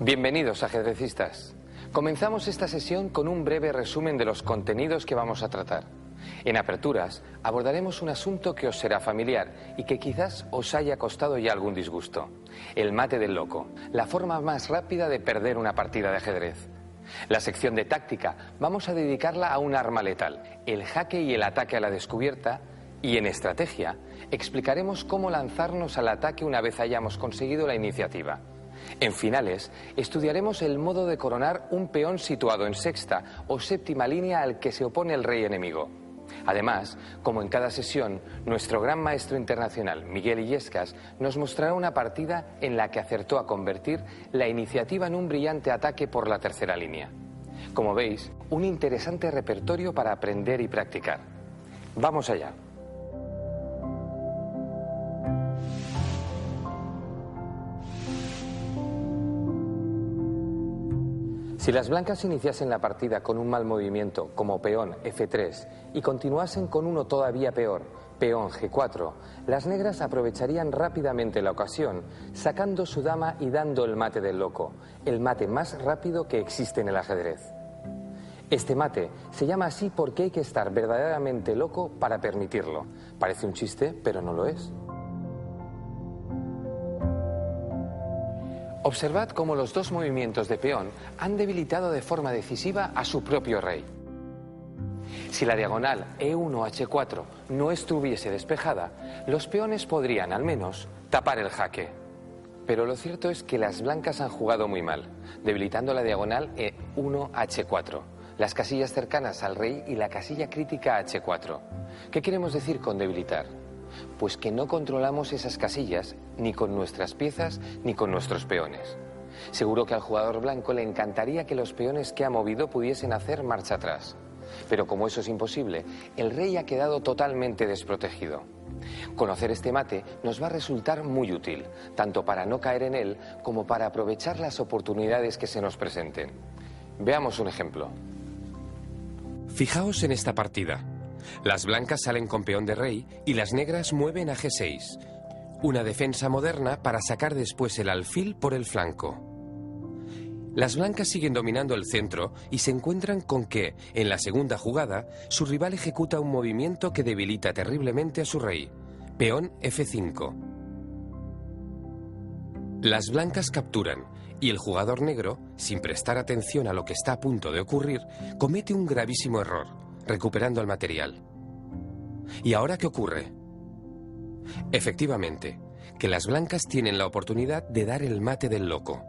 Bienvenidos, ajedrecistas. Comenzamos esta sesión con un breve resumen de los contenidos que vamos a tratar. En aperturas abordaremos un asunto que os será familiar y que quizás os haya costado ya algún disgusto. El mate del loco, la forma más rápida de perder una partida de ajedrez. La sección de táctica vamos a dedicarla a un arma letal, el jaque y el ataque a la descubierta. Y en estrategia explicaremos cómo lanzarnos al ataque una vez hayamos conseguido la iniciativa. En finales, estudiaremos el modo de coronar un peón situado en sexta o séptima línea al que se opone el rey enemigo. Además, como en cada sesión, nuestro gran maestro internacional, Miguel Illescas, nos mostrará una partida en la que acertó a convertir la iniciativa en un brillante ataque por la tercera línea. Como veis, un interesante repertorio para aprender y practicar. Vamos allá. Si las blancas iniciasen la partida con un mal movimiento, como peón F3, y continuasen con uno todavía peor, peón G4, las negras aprovecharían rápidamente la ocasión, sacando su dama y dando el mate del loco, el mate más rápido que existe en el ajedrez. Este mate se llama así porque hay que estar verdaderamente loco para permitirlo. Parece un chiste, pero no lo es. Observad cómo los dos movimientos de peón han debilitado de forma decisiva a su propio rey. Si la diagonal E1-H4 no estuviese despejada, los peones podrían, al menos, tapar el jaque. Pero lo cierto es que las blancas han jugado muy mal, debilitando la diagonal E1-H4, las casillas cercanas al rey y la casilla crítica H4. ¿Qué queremos decir con debilitar? Pues que no controlamos esas casillas ni con nuestras piezas ni con nuestros peones. Seguro que al jugador blanco le encantaría que los peones que ha movido pudiesen hacer marcha atrás. Pero como eso es imposible, el rey ha quedado totalmente desprotegido. Conocer este mate nos va a resultar muy útil, tanto para no caer en él como para aprovechar las oportunidades que se nos presenten. Veamos un ejemplo. Fijaos en esta partida. Las blancas salen con peón de rey y las negras mueven a G6. Una defensa moderna para sacar después el alfil por el flanco. Las blancas siguen dominando el centro y se encuentran con que, en la segunda jugada, su rival ejecuta un movimiento que debilita terriblemente a su rey. Peón F5. Las blancas capturan y el jugador negro, sin prestar atención a lo que está a punto de ocurrir, comete un gravísimo error, recuperando el material. ¿Y ahora qué ocurre? Efectivamente, que las blancas tienen la oportunidad de dar el mate del loco.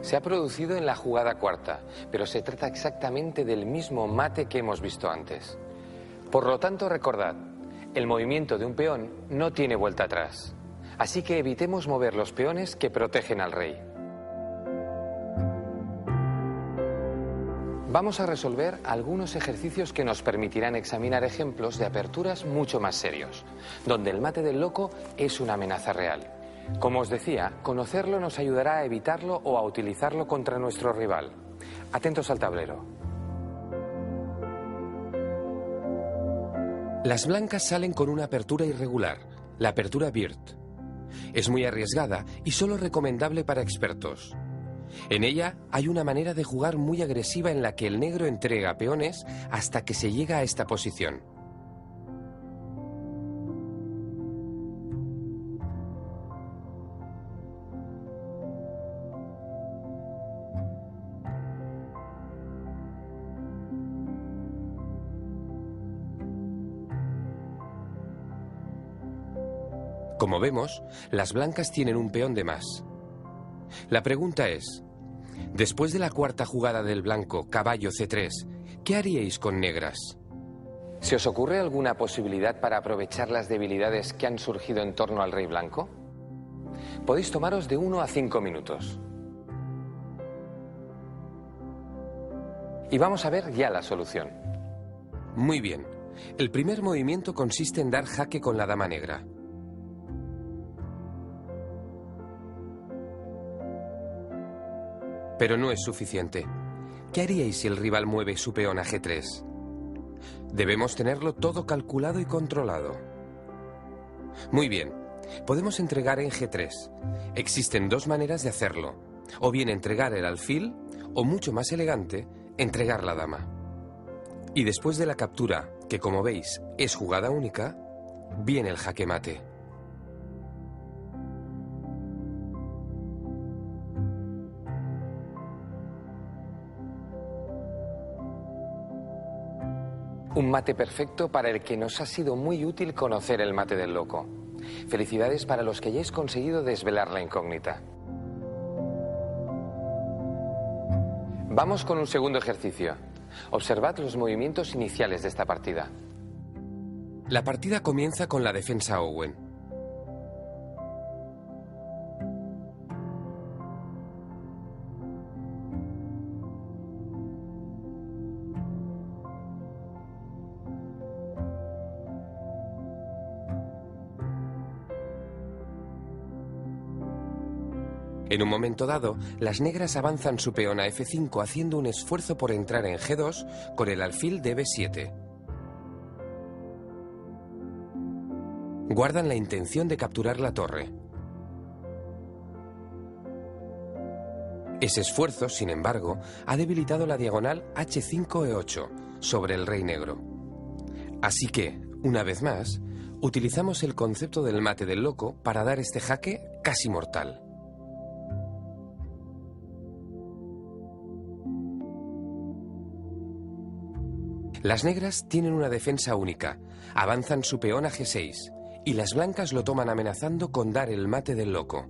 Se ha producido en la jugada cuarta, pero se trata exactamente del mismo mate que hemos visto antes. Por lo tanto, recordad, el movimiento de un peón no tiene vuelta atrás. Así que evitemos mover los peones que protegen al rey. Vamos a resolver algunos ejercicios que nos permitirán examinar ejemplos de aperturas mucho más serios, donde el mate del loco es una amenaza real. Como os decía, conocerlo nos ayudará a evitarlo o a utilizarlo contra nuestro rival. Atentos al tablero. Las blancas salen con una apertura irregular, la apertura Wirth. Es muy arriesgada y solo recomendable para expertos. En ella hay una manera de jugar muy agresiva en la que el negro entrega peones hasta que se llega a esta posición. Como vemos, las blancas tienen un peón de más. La pregunta es, después de la cuarta jugada del blanco, caballo C3, ¿qué haríais con negras? ¿Se os ocurre alguna posibilidad para aprovechar las debilidades que han surgido en torno al rey blanco? Podéis tomaros de 1 a 5 minutos. Y vamos a ver ya la solución. Muy bien. El primer movimiento consiste en dar jaque con la dama negra. Pero no es suficiente. ¿Qué haríais si el rival mueve su peón a G3? Debemos tenerlo todo calculado y controlado. Muy bien. Podemos entregar en G3. Existen dos maneras de hacerlo. O bien entregar el alfil, o mucho más elegante, entregar la dama. Y después de la captura, que como veis es jugada única, viene el jaque mate. Un mate perfecto para el que nos ha sido muy útil conocer el mate del loco. Felicidades para los que hayáis conseguido desvelar la incógnita. Vamos con un segundo ejercicio. Observad los movimientos iniciales de esta partida. La partida comienza con la defensa Owen. En un momento dado, las negras avanzan su peón a F5 haciendo un esfuerzo por entrar en G2 con el alfil de B7. Guardan la intención de capturar la torre. Ese esfuerzo, sin embargo, ha debilitado la diagonal H5-E8 sobre el rey negro. Así que, una vez más, utilizamos el concepto del mate del loco para dar este jaque casi mortal. Las negras tienen una defensa única, avanzan su peón a G6 y las blancas lo toman amenazando con dar el mate del loco.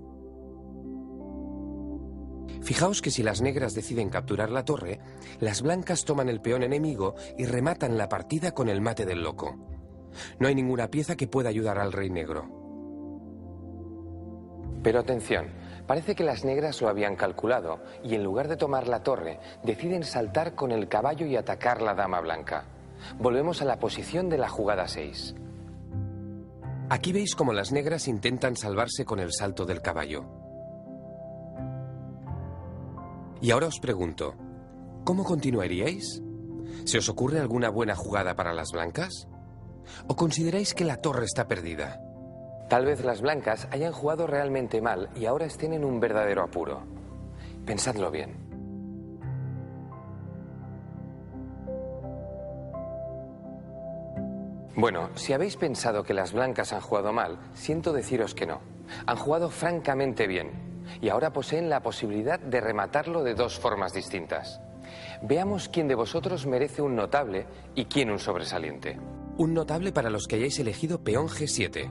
Fijaos que si las negras deciden capturar la torre, las blancas toman el peón enemigo y rematan la partida con el mate del loco. No hay ninguna pieza que pueda ayudar al rey negro. Pero atención, parece que las negras lo habían calculado y en lugar de tomar la torre, deciden saltar con el caballo y atacar la dama blanca. Volvemos a la posición de la jugada 6. Aquí veis cómo las negras intentan salvarse con el salto del caballo. Y ahora os pregunto, ¿cómo continuaríais? ¿Se os ocurre alguna buena jugada para las blancas? ¿O consideráis que la torre está perdida? Tal vez las blancas hayan jugado realmente mal y ahora estén en un verdadero apuro. Pensadlo bien. Bueno, si habéis pensado que las blancas han jugado mal, siento deciros que no. Han jugado francamente bien y ahora poseen la posibilidad de rematarlo de dos formas distintas. Veamos quién de vosotros merece un notable y quién un sobresaliente. Un notable para los que hayáis elegido peón G7.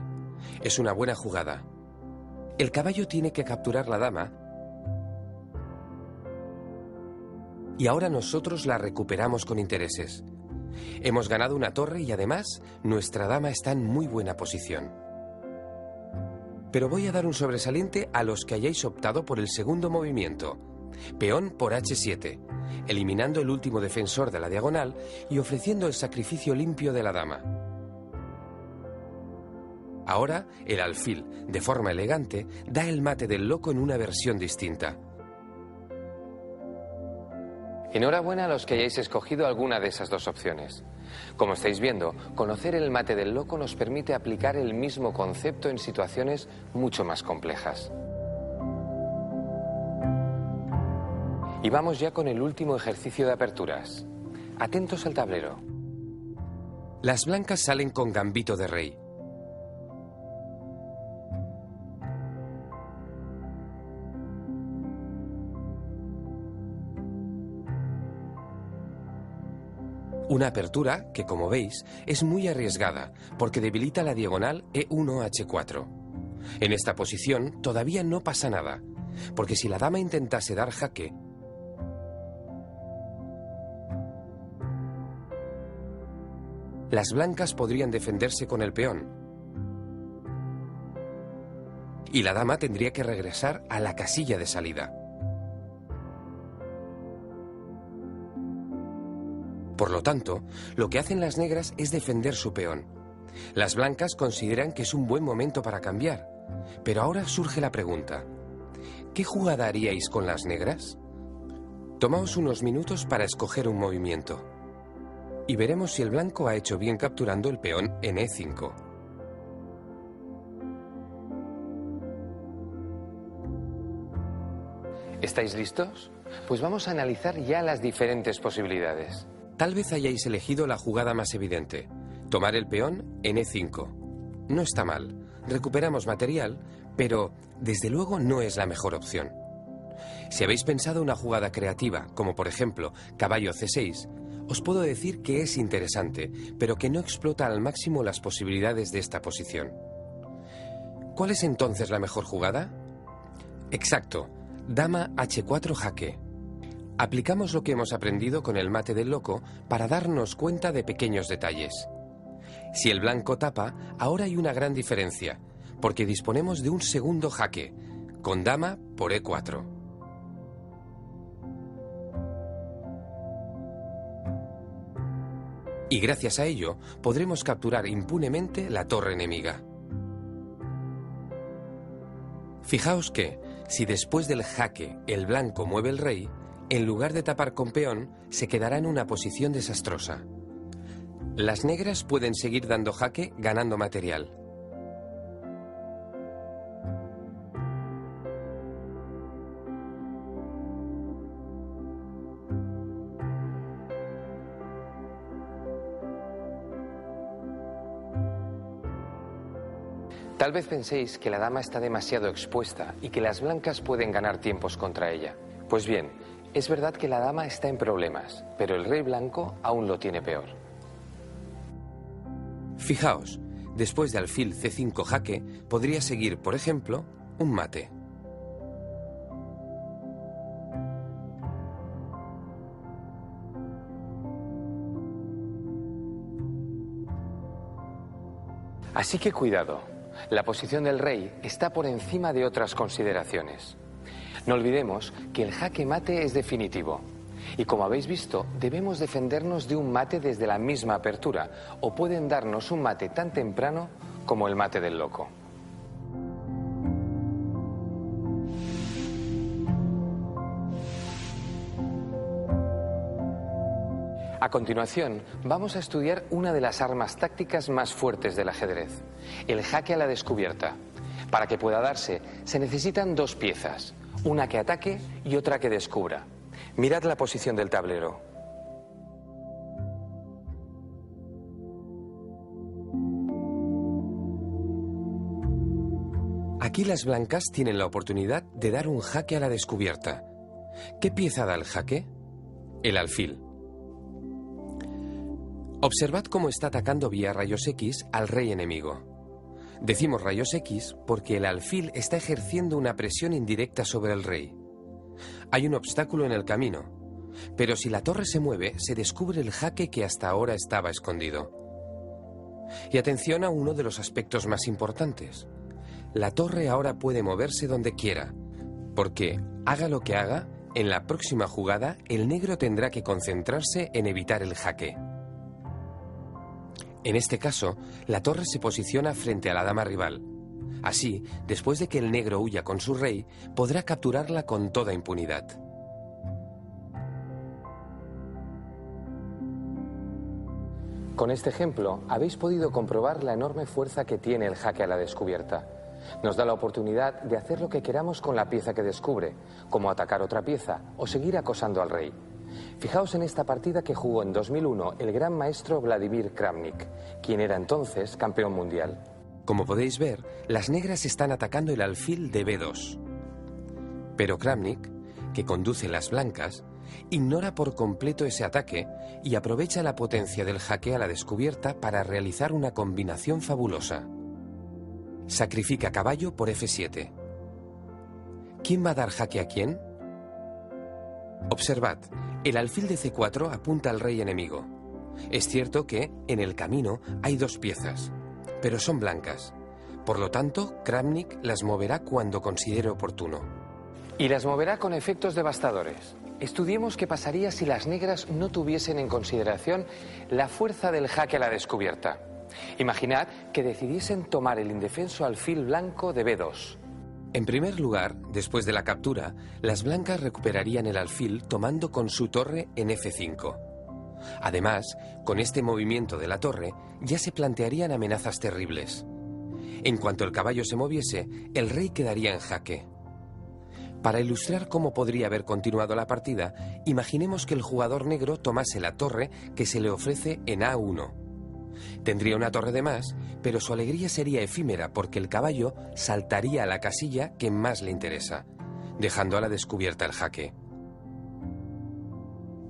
Es una buena jugada. El caballo tiene que capturar la dama y ahora nosotros la recuperamos con intereses. Hemos ganado una torre y además nuestra dama está en muy buena posición. Pero voy a dar un sobresaliente a los que hayáis optado por el segundo movimiento. Peón por H7, eliminando el último defensor de la diagonal y ofreciendo el sacrificio limpio de la dama. Ahora, el alfil, de forma elegante, da el mate del loco en una versión distinta. Enhorabuena a los que hayáis escogido alguna de esas dos opciones. Como estáis viendo, conocer el mate del loco nos permite aplicar el mismo concepto en situaciones mucho más complejas. Y vamos ya con el último ejercicio de aperturas. Atentos al tablero. Las blancas salen con gambito de rey. Una apertura que, como veis, es muy arriesgada porque debilita la diagonal E1-H4. En esta posición todavía no pasa nada, porque si la dama intentase dar jaque, las blancas podrían defenderse con el peón y la dama tendría que regresar a la casilla de salida. Por lo tanto, lo que hacen las negras es defender su peón. Las blancas consideran que es un buen momento para cambiar, pero ahora surge la pregunta: ¿qué jugada haríais con las negras? Tomaos unos minutos para escoger un movimiento y veremos si el blanco ha hecho bien capturando el peón en E5. ¿Estáis listos? Pues vamos a analizar ya las diferentes posibilidades. Tal vez hayáis elegido la jugada más evidente, tomar el peón en E5. No está mal, recuperamos material, pero desde luego no es la mejor opción. Si habéis pensado una jugada creativa, como por ejemplo caballo C6, os puedo decir que es interesante, pero que no explota al máximo las posibilidades de esta posición. ¿Cuál es entonces la mejor jugada? Exacto, dama H4 jaque. Aplicamos lo que hemos aprendido con el mate del loco para darnos cuenta de pequeños detalles. Si el blanco tapa, ahora hay una gran diferencia, porque disponemos de un segundo jaque, con dama por E4. Y gracias a ello podremos capturar impunemente la torre enemiga. Fijaos que, si después del jaque el blanco mueve el rey, en lugar de tapar con peón, se quedará en una posición desastrosa. Las negras pueden seguir dando jaque ganando material. Tal vez penséis que la dama está demasiado expuesta y que las blancas pueden ganar tiempos contra ella. Pues bien, es verdad que la dama está en problemas, pero el rey blanco aún lo tiene peor. Fijaos, después de alfil C5 jaque, podría seguir, por ejemplo, un mate. Así que cuidado. La posición del rey está por encima de otras consideraciones. No olvidemos que el jaque mate es definitivo. Y como habéis visto, debemos defendernos de un mate desde la misma apertura, o pueden darnos un mate tan temprano como el mate del loco. A continuación, vamos a estudiar una de las armas tácticas más fuertes del ajedrez, el jaque a la descubierta. Para que pueda darse, se necesitan dos piezas, una que ataque y otra que descubra. Mirad la posición del tablero. Aquí las blancas tienen la oportunidad de dar un jaque a la descubierta. ¿Qué pieza da el jaque? El alfil. Observad cómo está atacando vía rayos X al rey enemigo. Decimos rayos X porque el alfil está ejerciendo una presión indirecta sobre el rey. Hay un obstáculo en el camino, pero si la torre se mueve, se descubre el jaque que hasta ahora estaba escondido. Y atención a uno de los aspectos más importantes. La torre ahora puede moverse donde quiera, porque, haga lo que haga, en la próxima jugada el negro tendrá que concentrarse en evitar el jaque. En este caso, la torre se posiciona frente a la dama rival. Así, después de que el negro huya con su rey, podrá capturarla con toda impunidad. Con este ejemplo, habéis podido comprobar la enorme fuerza que tiene el jaque a la descubierta. Nos da la oportunidad de hacer lo que queramos con la pieza que descubre, como atacar otra pieza o seguir acosando al rey. Fijaos en esta partida que jugó en 2001 el gran maestro Vladimir Kramnik, quien era entonces campeón mundial. Como podéis ver, las negras están atacando el alfil de B2. Pero Kramnik, que conduce las blancas, ignora por completo ese ataque y aprovecha la potencia del jaque a la descubierta para realizar una combinación fabulosa. Sacrifica caballo por F7. ¿Quién va a dar jaque a quién? Observad, el alfil de C4 apunta al rey enemigo. Es cierto que, en el camino, hay dos piezas, pero son blancas. Por lo tanto, Kramnik las moverá cuando considere oportuno. Y las moverá con efectos devastadores. Estudiemos qué pasaría si las negras no tuviesen en consideración la fuerza del jaque a la descubierta. Imaginad que decidiesen tomar el indefenso alfil blanco de B2. En primer lugar, después de la captura, las blancas recuperarían el alfil tomando con su torre en F5. Además, con este movimiento de la torre, ya se plantearían amenazas terribles. En cuanto el caballo se moviese, el rey quedaría en jaque. Para ilustrar cómo podría haber continuado la partida, imaginemos que el jugador negro tomase la torre que se le ofrece en A1. Tendría una torre de más, pero su alegría sería efímera porque el caballo saltaría a la casilla que más le interesa, dejando a la descubierta el jaque.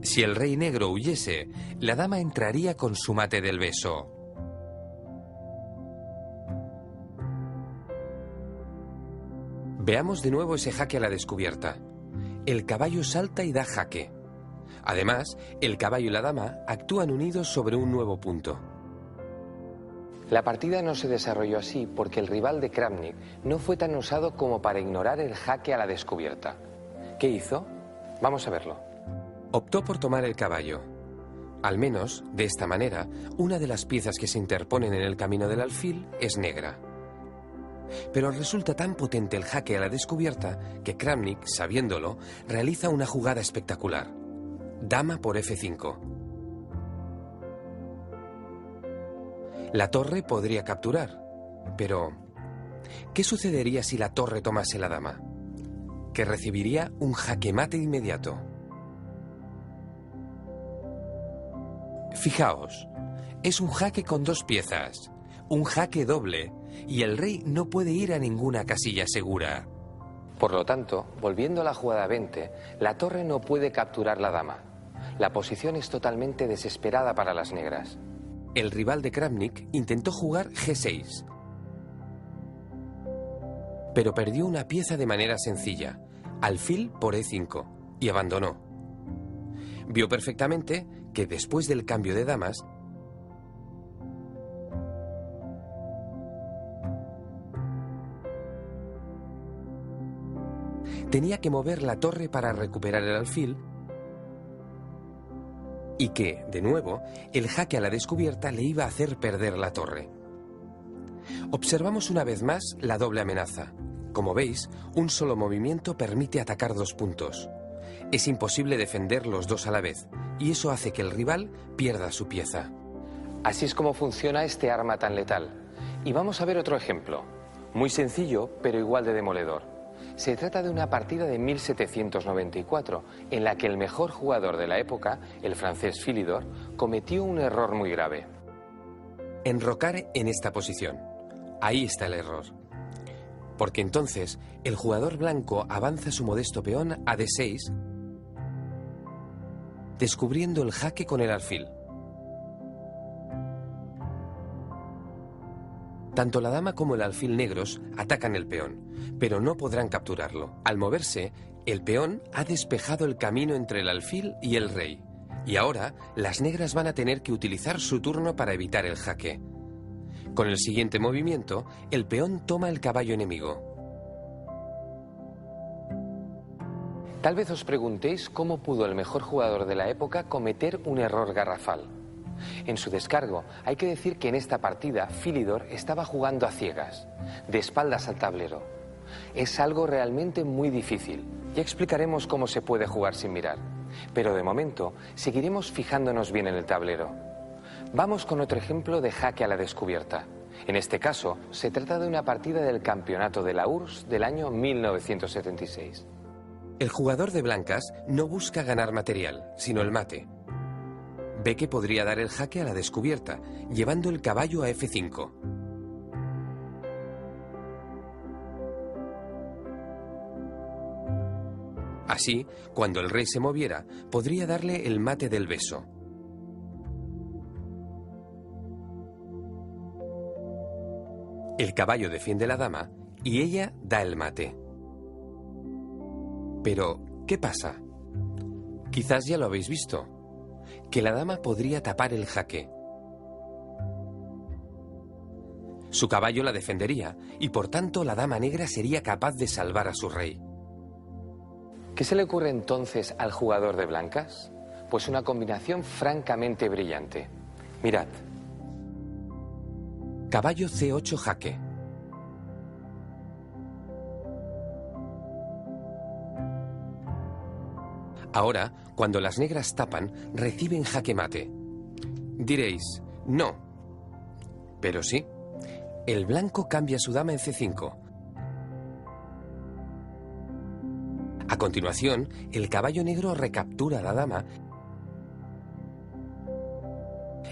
Si el rey negro huyese, la dama entraría con su mate del beso. Veamos de nuevo ese jaque a la descubierta. El caballo salta y da jaque. Además, el caballo y la dama actúan unidos sobre un nuevo punto. La partida no se desarrolló así porque el rival de Kramnik no fue tan osado como para ignorar el jaque a la descubierta. ¿Qué hizo? Vamos a verlo. Optó por tomar el caballo. Al menos, de esta manera, una de las piezas que se interponen en el camino del alfil es negra. Pero resulta tan potente el jaque a la descubierta que Kramnik, sabiéndolo, realiza una jugada espectacular. Dama por F5. La torre podría capturar, pero ¿qué sucedería si la torre tomase la dama? Que recibiría un jaque mate inmediato. Fijaos, es un jaque con dos piezas, un jaque doble, y el rey no puede ir a ninguna casilla segura. Por lo tanto, volviendo a la jugada 20, la torre no puede capturar la dama. La posición es totalmente desesperada para las negras. El rival de Kramnik intentó jugar G6, pero perdió una pieza de manera sencilla, alfil por E5, y abandonó. Vio perfectamente que después del cambio de damas, tenía que mover la torre para recuperar el alfil y que, de nuevo, el jaque a la descubierta le iba a hacer perder la torre. Observamos una vez más la doble amenaza. Como veis, un solo movimiento permite atacar dos puntos. Es imposible defender los dos a la vez, y eso hace que el rival pierda su pieza. Así es como funciona este arma tan letal. Y vamos a ver otro ejemplo. Muy sencillo, pero igual de demoledor. Se trata de una partida de 1794, en la que el mejor jugador de la época, el francés Philidor, cometió un error muy grave. Enrocar en esta posición. Ahí está el error. Porque entonces el jugador blanco avanza su modesto peón a D6, descubriendo el jaque con el alfil. Tanto la dama como el alfil negros atacan el peón, pero no podrán capturarlo. Al moverse, el peón ha despejado el camino entre el alfil y el rey, y ahora las negras van a tener que utilizar su turno para evitar el jaque. Con el siguiente movimiento, el peón toma el caballo enemigo. Tal vez os preguntéis cómo pudo el mejor jugador de la época cometer un error garrafal. En su descargo, hay que decir que en esta partida Philidor estaba jugando a ciegas, de espaldas al tablero. Es algo realmente muy difícil. Ya explicaremos cómo se puede jugar sin mirar. Pero de momento, seguiremos fijándonos bien en el tablero. Vamos con otro ejemplo de jaque a la descubierta. En este caso, se trata de una partida del campeonato de la URSS del año 1976. El jugador de blancas no busca ganar material, sino el mate. Ve que podría dar el jaque a la descubierta, llevando el caballo a F5. Así, cuando el rey se moviera, podría darle el mate del beso. El caballo defiende la dama y ella da el mate. Pero, ¿qué pasa? Quizás ya lo habéis visto, que la dama podría tapar el jaque. Su caballo la defendería y por tanto la dama negra sería capaz de salvar a su rey. ¿Qué se le ocurre entonces al jugador de blancas? Pues una combinación francamente brillante. Mirad. Caballo C8 jaque. Ahora, cuando las negras tapan, reciben jaque mate. Diréis, no. Pero sí. El blanco cambia su dama en C5. A continuación, el caballo negro recaptura a la dama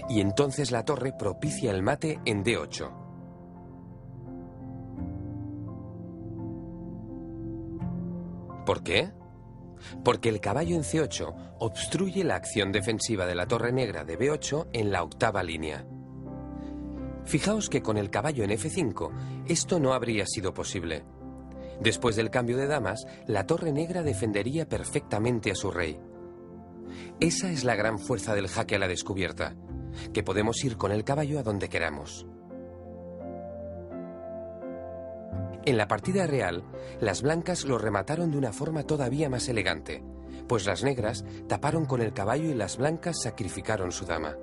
y entonces la torre propicia el mate en D8. ¿Por qué? Porque el caballo en C8 obstruye la acción defensiva de la torre negra de B8 en la octava línea. Fijaos que con el caballo en F5 esto no habría sido posible. Después del cambio de damas, la torre negra defendería perfectamente a su rey. Esa es la gran fuerza del jaque a la descubierta, que podemos ir con el caballo a donde queramos. En la partida real, las blancas lo remataron de una forma todavía más elegante, pues las negras taparon con el caballo y las blancas sacrificaron su dama.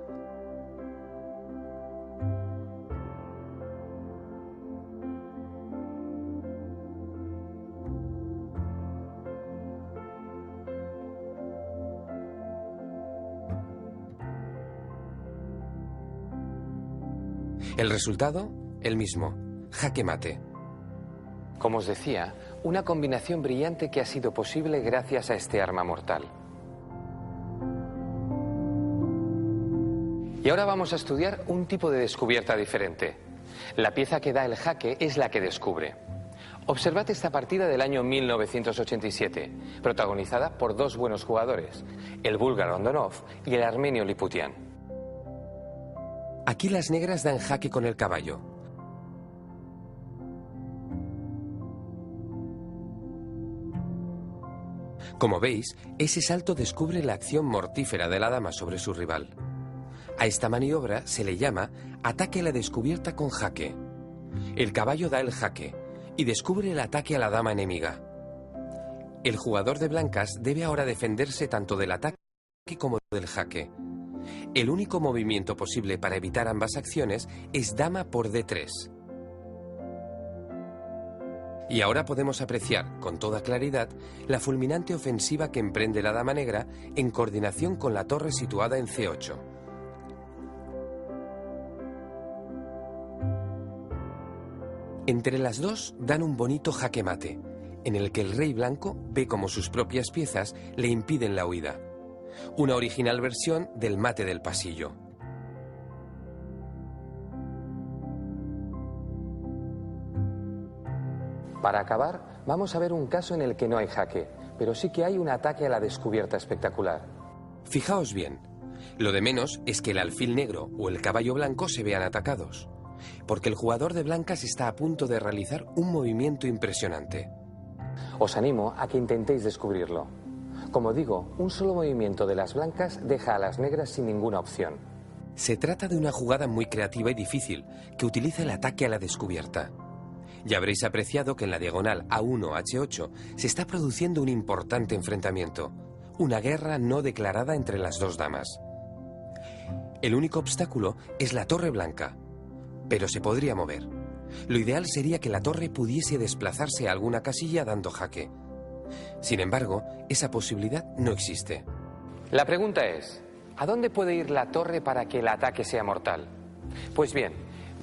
El resultado, el mismo, jaque mate. Como os decía, una combinación brillante que ha sido posible gracias a este arma mortal. Y ahora vamos a estudiar un tipo de descubierta diferente. La pieza que da el jaque es la que descubre. Observad esta partida del año 1987, protagonizada por dos buenos jugadores, el búlgaro Andonov y el armenio Liputian. Aquí las negras dan jaque con el caballo. Como veis, ese salto descubre la acción mortífera de la dama sobre su rival. A esta maniobra se le llama ataque a la descubierta con jaque. El caballo da el jaque y descubre el ataque a la dama enemiga. El jugador de blancas debe ahora defenderse tanto del ataque como del jaque. El único movimiento posible para evitar ambas acciones es dama por D3. Y ahora podemos apreciar, con toda claridad, la fulminante ofensiva que emprende la dama negra en coordinación con la torre situada en C8. Entre las dos dan un bonito jaque mate, en el que el rey blanco ve como sus propias piezas le impiden la huida. Una original versión del mate del pasillo. Para acabar, vamos a ver un caso en el que no hay jaque, pero sí que hay un ataque a la descubierta espectacular. Fijaos bien, lo de menos es que el alfil negro o el caballo blanco se vean atacados, porque el jugador de blancas está a punto de realizar un movimiento impresionante. Os animo a que intentéis descubrirlo. Como digo, un solo movimiento de las blancas deja a las negras sin ninguna opción. Se trata de una jugada muy creativa y difícil, que utiliza el ataque a la descubierta. Ya habréis apreciado que en la diagonal A1-H8 se está produciendo un importante enfrentamiento, una guerra no declarada entre las dos damas. El único obstáculo es la torre blanca, pero se podría mover. Lo ideal sería que la torre pudiese desplazarse a alguna casilla dando jaque. Sin embargo, esa posibilidad no existe. La pregunta es, ¿a dónde puede ir la torre para que el ataque sea mortal? Pues bien,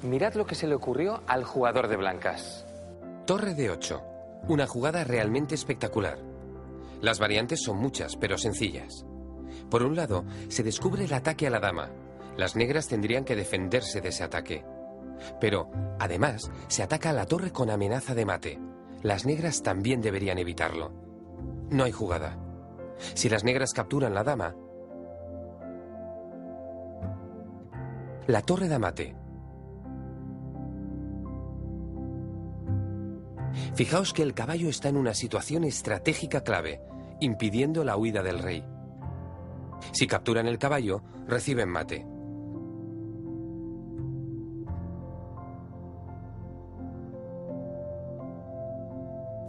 mirad lo que se le ocurrió al jugador de blancas. Torre de 8. Una jugada realmente espectacular. Las variantes son muchas, pero sencillas. Por un lado, se descubre el ataque a la dama. Las negras tendrían que defenderse de ese ataque. Pero, además, se ataca a la torre con amenaza de mate. Las negras también deberían evitarlo. No hay jugada. Si las negras capturan la dama, la torre da mate. Fijaos que el caballo está en una situación estratégica clave, impidiendo la huida del rey. Si capturan el caballo, reciben mate.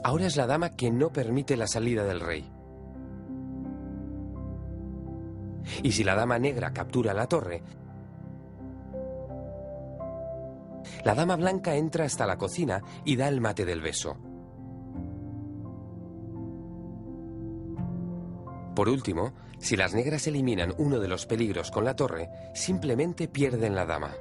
Ahora es la dama que no permite la salida del rey. Y si la dama negra captura la torre, la dama blanca entra hasta la cocina y da el mate del beso. Por último, si las negras eliminan uno de los peligros con la torre, simplemente pierden la dama.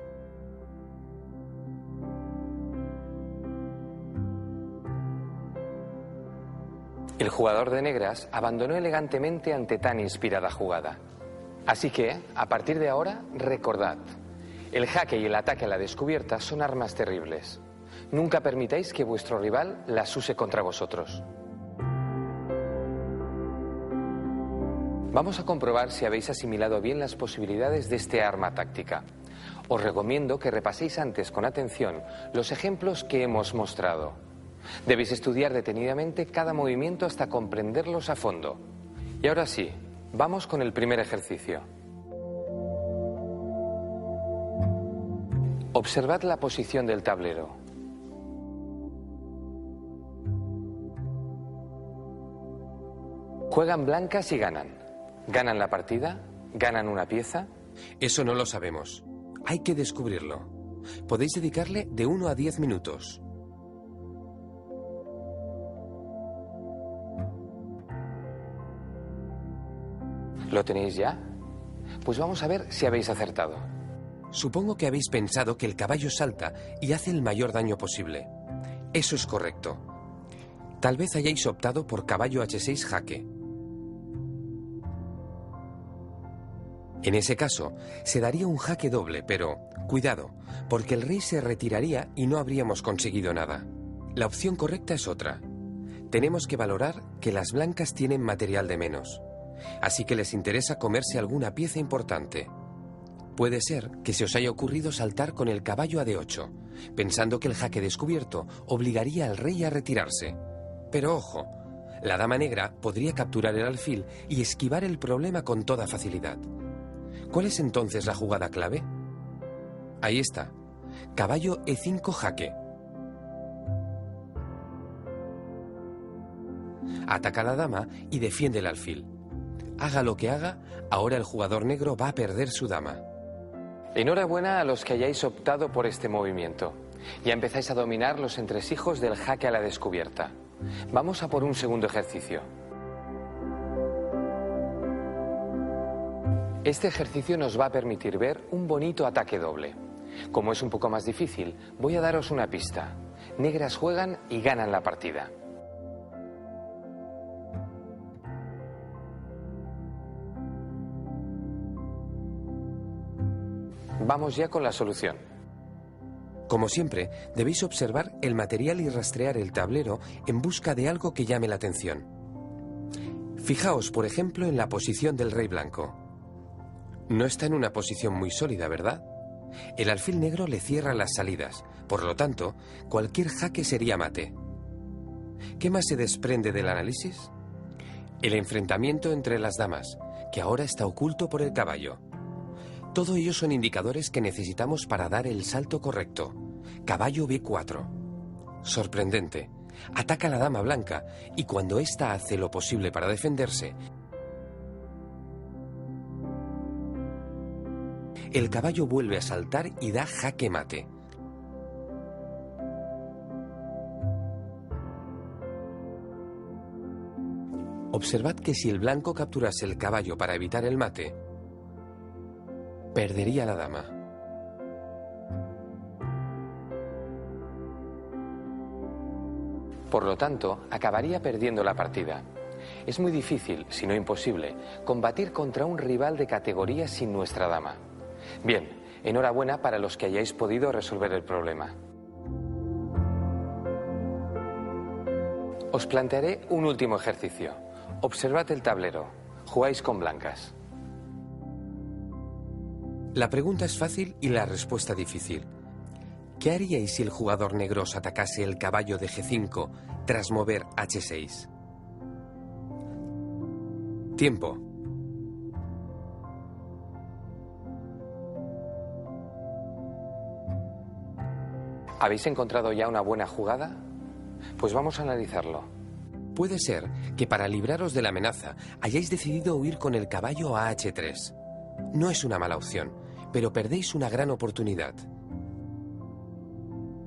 El jugador de negras abandonó elegantemente ante tan inspirada jugada. Así que, a partir de ahora, recordad, el jaque y el ataque a la descubierta son armas terribles. Nunca permitáis que vuestro rival las use contra vosotros. Vamos a comprobar si habéis asimilado bien las posibilidades de este arma táctica. Os recomiendo que repaséis antes con atención los ejemplos que hemos mostrado. Debéis estudiar detenidamente cada movimiento hasta comprenderlos a fondo. Y ahora sí, vamos con el primer ejercicio. Observad la posición del tablero. Juegan blancas y ganan. ¿Ganan la partida? ¿Ganan una pieza? Eso no lo sabemos. Hay que descubrirlo. Podéis dedicarle de 1 a 10 minutos. ¿Lo tenéis ya? Pues vamos a ver si habéis acertado. Supongo que habéis pensado que el caballo salta y hace el mayor daño posible. Eso es correcto. Tal vez hayáis optado por caballo H6 jaque. En ese caso, se daría un jaque doble, pero cuidado, porque el rey se retiraría y no habríamos conseguido nada. La opción correcta es otra. Tenemos que valorar que las blancas tienen material de menos, así que les interesa comerse alguna pieza importante. Puede ser que se os haya ocurrido saltar con el caballo a D8, pensando que el jaque descubierto obligaría al rey a retirarse. Pero ojo, la dama negra podría capturar el alfil y esquivar el problema con toda facilidad. ¿Cuál es entonces la jugada clave? Ahí está. Caballo E5 jaque. Ataca a la dama y defiende el alfil. Haga lo que haga, ahora el jugador negro va a perder su dama. Enhorabuena a los que hayáis optado por este movimiento. Ya empezáis a dominar los entresijos del jaque a la descubierta. Vamos a por un segundo ejercicio. Este ejercicio nos va a permitir ver un bonito ataque doble. Como es un poco más difícil, voy a daros una pista. Negras juegan y ganan la partida. Vamos ya con la solución. Como siempre, debéis observar el material y rastrear el tablero en busca de algo que llame la atención. Fijaos, por ejemplo, en la posición del rey blanco. No está en una posición muy sólida, ¿verdad? El alfil negro le cierra las salidas, por lo tanto, cualquier jaque sería mate. ¿Qué más se desprende del análisis? El enfrentamiento entre las damas, que ahora está oculto por el caballo. Todo ello son indicadores que necesitamos para dar el salto correcto. Caballo B4. Sorprendente. Ataca a la dama blanca y cuando ésta hace lo posible para defenderse, el caballo vuelve a saltar y da jaque mate. Observad que si el blanco capturase el caballo para evitar el mate, perdería la dama. Por lo tanto, acabaría perdiendo la partida. Es muy difícil, si no imposible, combatir contra un rival de categoría sin nuestra dama. Bien, enhorabuena para los que hayáis podido resolver el problema. Os plantearé un último ejercicio. Observad el tablero. Jugáis con blancas. La pregunta es fácil y la respuesta difícil. ¿Qué haríais si el jugador negro os atacase el caballo de G5 tras mover H6? Tiempo. ¿Habéis encontrado ya una buena jugada? Pues vamos a analizarlo. Puede ser que para libraros de la amenaza hayáis decidido huir con el caballo a H3. No es una mala opción, pero perdéis una gran oportunidad.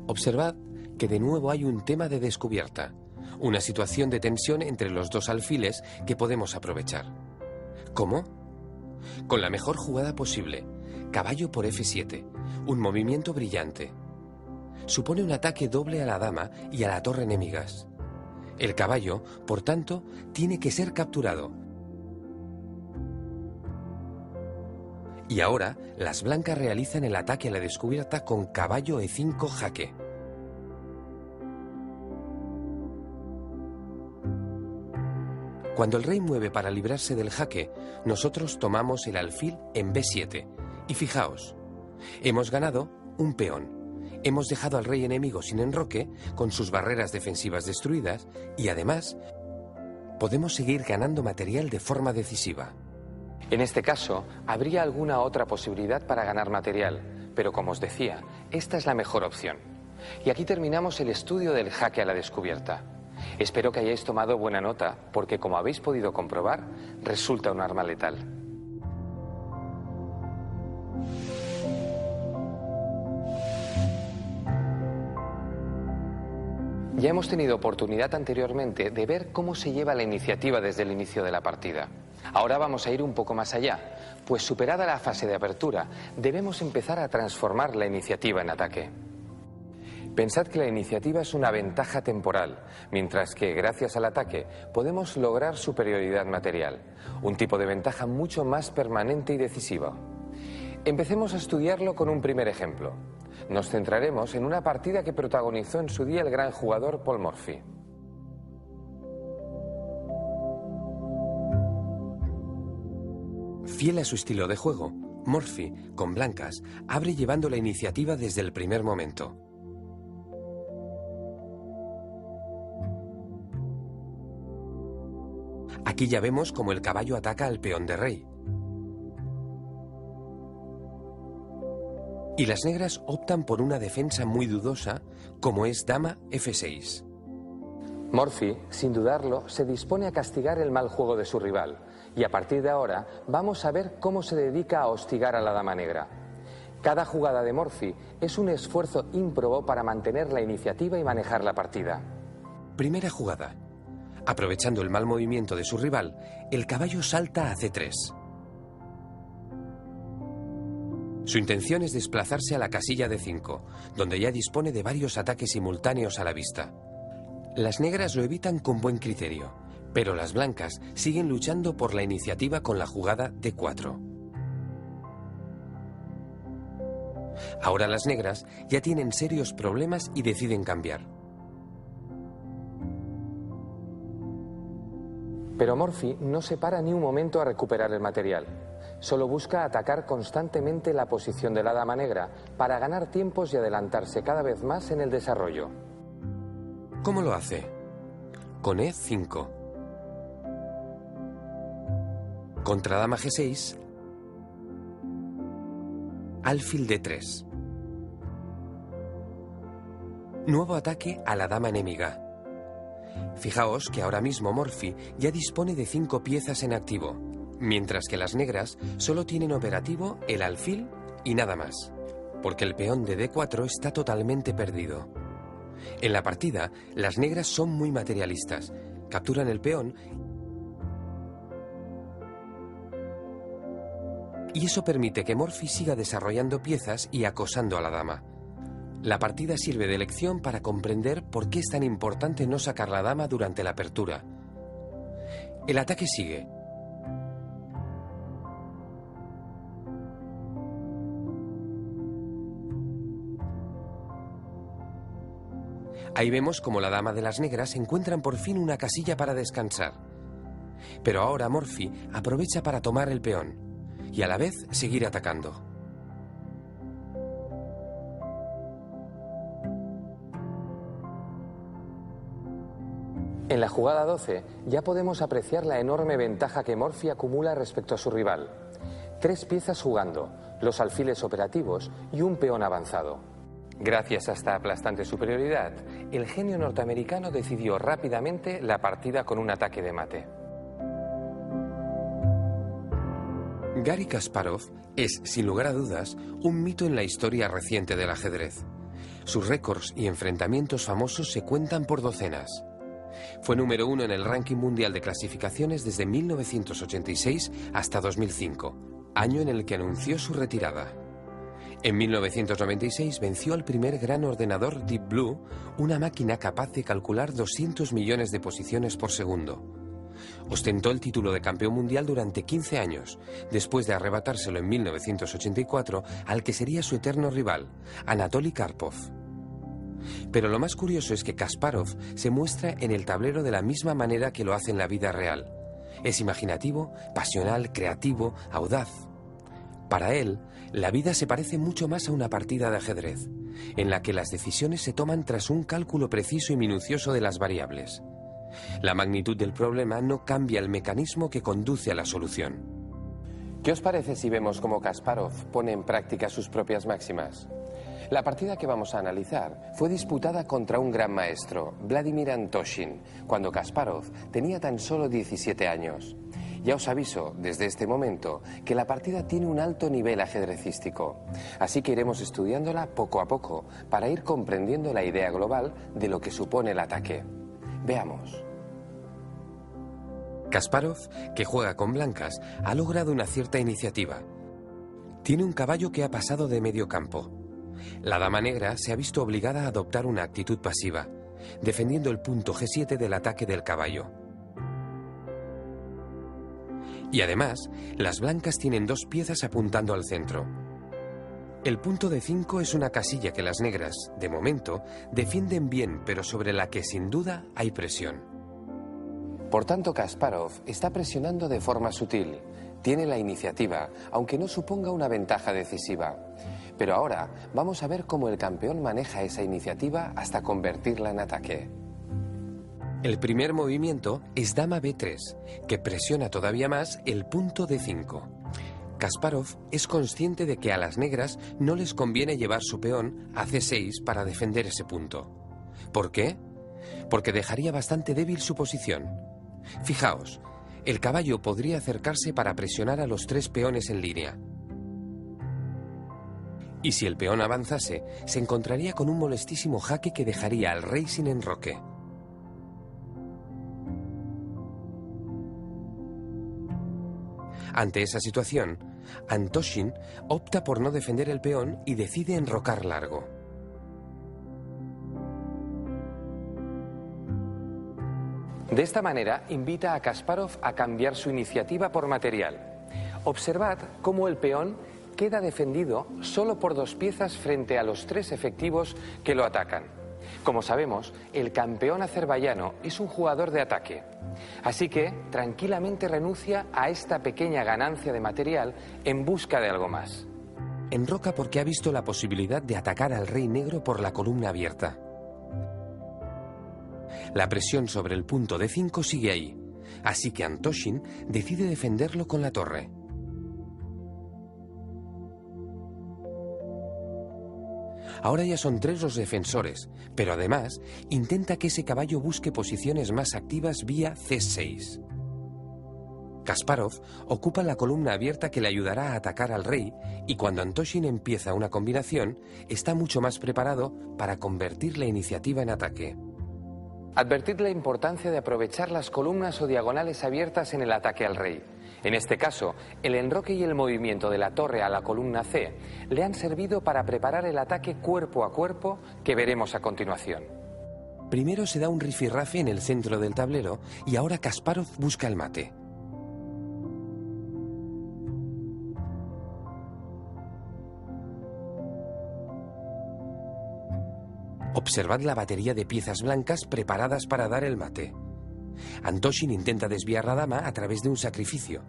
Observad que de nuevo hay un tema de descubierta, una situación de tensión entre los dos alfiles que podemos aprovechar. ¿Cómo? Con la mejor jugada posible, caballo por F7, un movimiento brillante. Supone un ataque doble a la dama y a la torre enemigas. El caballo, por tanto, tiene que ser capturado. Y ahora, las blancas realizan el ataque a la descubierta con caballo E5 jaque. Cuando el rey mueve para librarse del jaque, nosotros tomamos el alfil en B7. Y fijaos, hemos ganado un peón. Hemos dejado al rey enemigo sin enroque, con sus barreras defensivas destruidas, y además, podemos seguir ganando material de forma decisiva. En este caso, habría alguna otra posibilidad para ganar material, pero como os decía, esta es la mejor opción. Y aquí terminamos el estudio del jaque a la descubierta. Espero que hayáis tomado buena nota, porque como habéis podido comprobar, resulta un arma letal. Ya hemos tenido oportunidad anteriormente de ver cómo se lleva la iniciativa desde el inicio de la partida. Ahora vamos a ir un poco más allá, pues superada la fase de apertura, debemos empezar a transformar la iniciativa en ataque. Pensad que la iniciativa es una ventaja temporal, mientras que, gracias al ataque, podemos lograr superioridad material, un tipo de ventaja mucho más permanente y decisiva. Empecemos a estudiarlo con un primer ejemplo. Nos centraremos en una partida que protagonizó en su día el gran jugador Paul Morphy. Fiel a su estilo de juego, Morphy, con blancas, abre llevando la iniciativa desde el primer momento. Aquí ya vemos cómo el caballo ataca al peón de rey. Y las negras optan por una defensa muy dudosa, como es dama F6. Morphy, sin dudarlo, se dispone a castigar el mal juego de su rival. Y a partir de ahora vamos a ver cómo se dedica a hostigar a la dama negra. Cada jugada de Morphy es un esfuerzo ímprobo para mantener la iniciativa y manejar la partida. Primera jugada. Aprovechando el mal movimiento de su rival, el caballo salta a C3. Su intención es desplazarse a la casilla de 5, donde ya dispone de varios ataques simultáneos a la vista. Las negras lo evitan con buen criterio, pero las blancas siguen luchando por la iniciativa con la jugada D4. Ahora las negras ya tienen serios problemas y deciden cambiar. Pero Morphy no se para ni un momento a recuperar el material. Solo busca atacar constantemente la posición de la dama negra para ganar tiempos y adelantarse cada vez más en el desarrollo. ¿Cómo lo hace? Con E5. Contra dama G6, alfil D3. Nuevo ataque a la dama enemiga. Fijaos que ahora mismo Morphy ya dispone de 5 piezas en activo, mientras que las negras solo tienen operativo el alfil y nada más, porque el peón de D4 está totalmente perdido. En la partida, las negras son muy materialistas, capturan el peón y eso permite que Morphy siga desarrollando piezas y acosando a la dama. La partida sirve de lección para comprender por qué es tan importante no sacar la dama durante la apertura. El ataque sigue. Ahí vemos cómo la dama de las negras encuentran por fin una casilla para descansar. Pero ahora Morphy aprovecha para tomar el peón y a la vez seguir atacando. En la jugada 12 ya podemos apreciar la enorme ventaja que Morphy acumula respecto a su rival. 3 piezas jugando, los alfiles operativos y un peón avanzado. Gracias a esta aplastante superioridad, el genio norteamericano decidió rápidamente la partida con un ataque de mate. Garry Kasparov es, sin lugar a dudas, un mito en la historia reciente del ajedrez. Sus récords y enfrentamientos famosos se cuentan por docenas. Fue número 1 en el ranking mundial de clasificaciones desde 1986 hasta 2005, año en el que anunció su retirada. En 1996 venció al primer gran ordenador Deep Blue, una máquina capaz de calcular 200 millones de posiciones por segundo. Ostentó el título de campeón mundial durante 15 años, después de arrebatárselo en 1984 al que sería su eterno rival, Anatoly Karpov. Pero lo más curioso es que Kasparov se muestra en el tablero de la misma manera que lo hace en la vida real. Es imaginativo, pasional, creativo, audaz. Para él, la vida se parece mucho más a una partida de ajedrez, en la que las decisiones se toman tras un cálculo preciso y minucioso de las variables. La magnitud del problema no cambia el mecanismo que conduce a la solución. ¿Qué os parece si vemos cómo Kasparov pone en práctica sus propias máximas? La partida que vamos a analizar fue disputada contra un gran maestro, Vladimir Antoshin, cuando Kasparov tenía tan solo 17 años. Ya os aviso, desde este momento, que la partida tiene un alto nivel ajedrecístico, así que iremos estudiándola poco a poco para ir comprendiendo la idea global de lo que supone el ataque. Veamos. Kasparov, que juega con blancas, ha logrado una cierta iniciativa. Tiene un caballo que ha pasado de medio campo. La dama negra se ha visto obligada a adoptar una actitud pasiva, defendiendo el punto G7 del ataque del caballo. Y además, las blancas tienen dos piezas apuntando al centro. El punto D5 es una casilla que las negras, de momento, defienden bien, pero sobre la que sin duda hay presión. Por tanto, Kasparov está presionando de forma sutil. Tiene la iniciativa, aunque no suponga una ventaja decisiva. Pero ahora vamos a ver cómo el campeón maneja esa iniciativa hasta convertirla en ataque. El primer movimiento es dama B3, que presiona todavía más el punto D5. Kasparov es consciente de que a las negras no les conviene llevar su peón a C6 para defender ese punto. ¿Por qué? Porque dejaría bastante débil su posición. Fijaos, el caballo podría acercarse para presionar a los tres peones en línea. Y si el peón avanzase, se encontraría con un molestísimo jaque que dejaría al rey sin enroque. Ante esa situación, Antoshin opta por no defender el peón y decide enrocar largo. De esta manera, invita a Kasparov a cambiar su iniciativa por material. Observad cómo el peón queda defendido solo por dos piezas frente a los tres efectivos que lo atacan. Como sabemos, el campeón azerbaiyano es un jugador de ataque. Así que tranquilamente renuncia a esta pequeña ganancia de material en busca de algo más. Enroca porque ha visto la posibilidad de atacar al rey negro por la columna abierta. La presión sobre el punto D5 sigue ahí, así que Antoshin decide defenderlo con la torre. Ahora ya son tres los defensores, pero además intenta que ese caballo busque posiciones más activas vía C6. Kasparov ocupa la columna abierta que le ayudará a atacar al rey y cuando Antoshin empieza una combinación, está mucho más preparado para convertir la iniciativa en ataque. Advertid la importancia de aprovechar las columnas o diagonales abiertas en el ataque al rey. En este caso, el enroque y el movimiento de la torre a la columna C le han servido para preparar el ataque cuerpo a cuerpo que veremos a continuación. Primero se da un rifirrafe en el centro del tablero y ahora Kasparov busca el mate. Observad la batería de piezas blancas preparadas para dar el mate. Antoshin intenta desviar la dama a través de un sacrificio.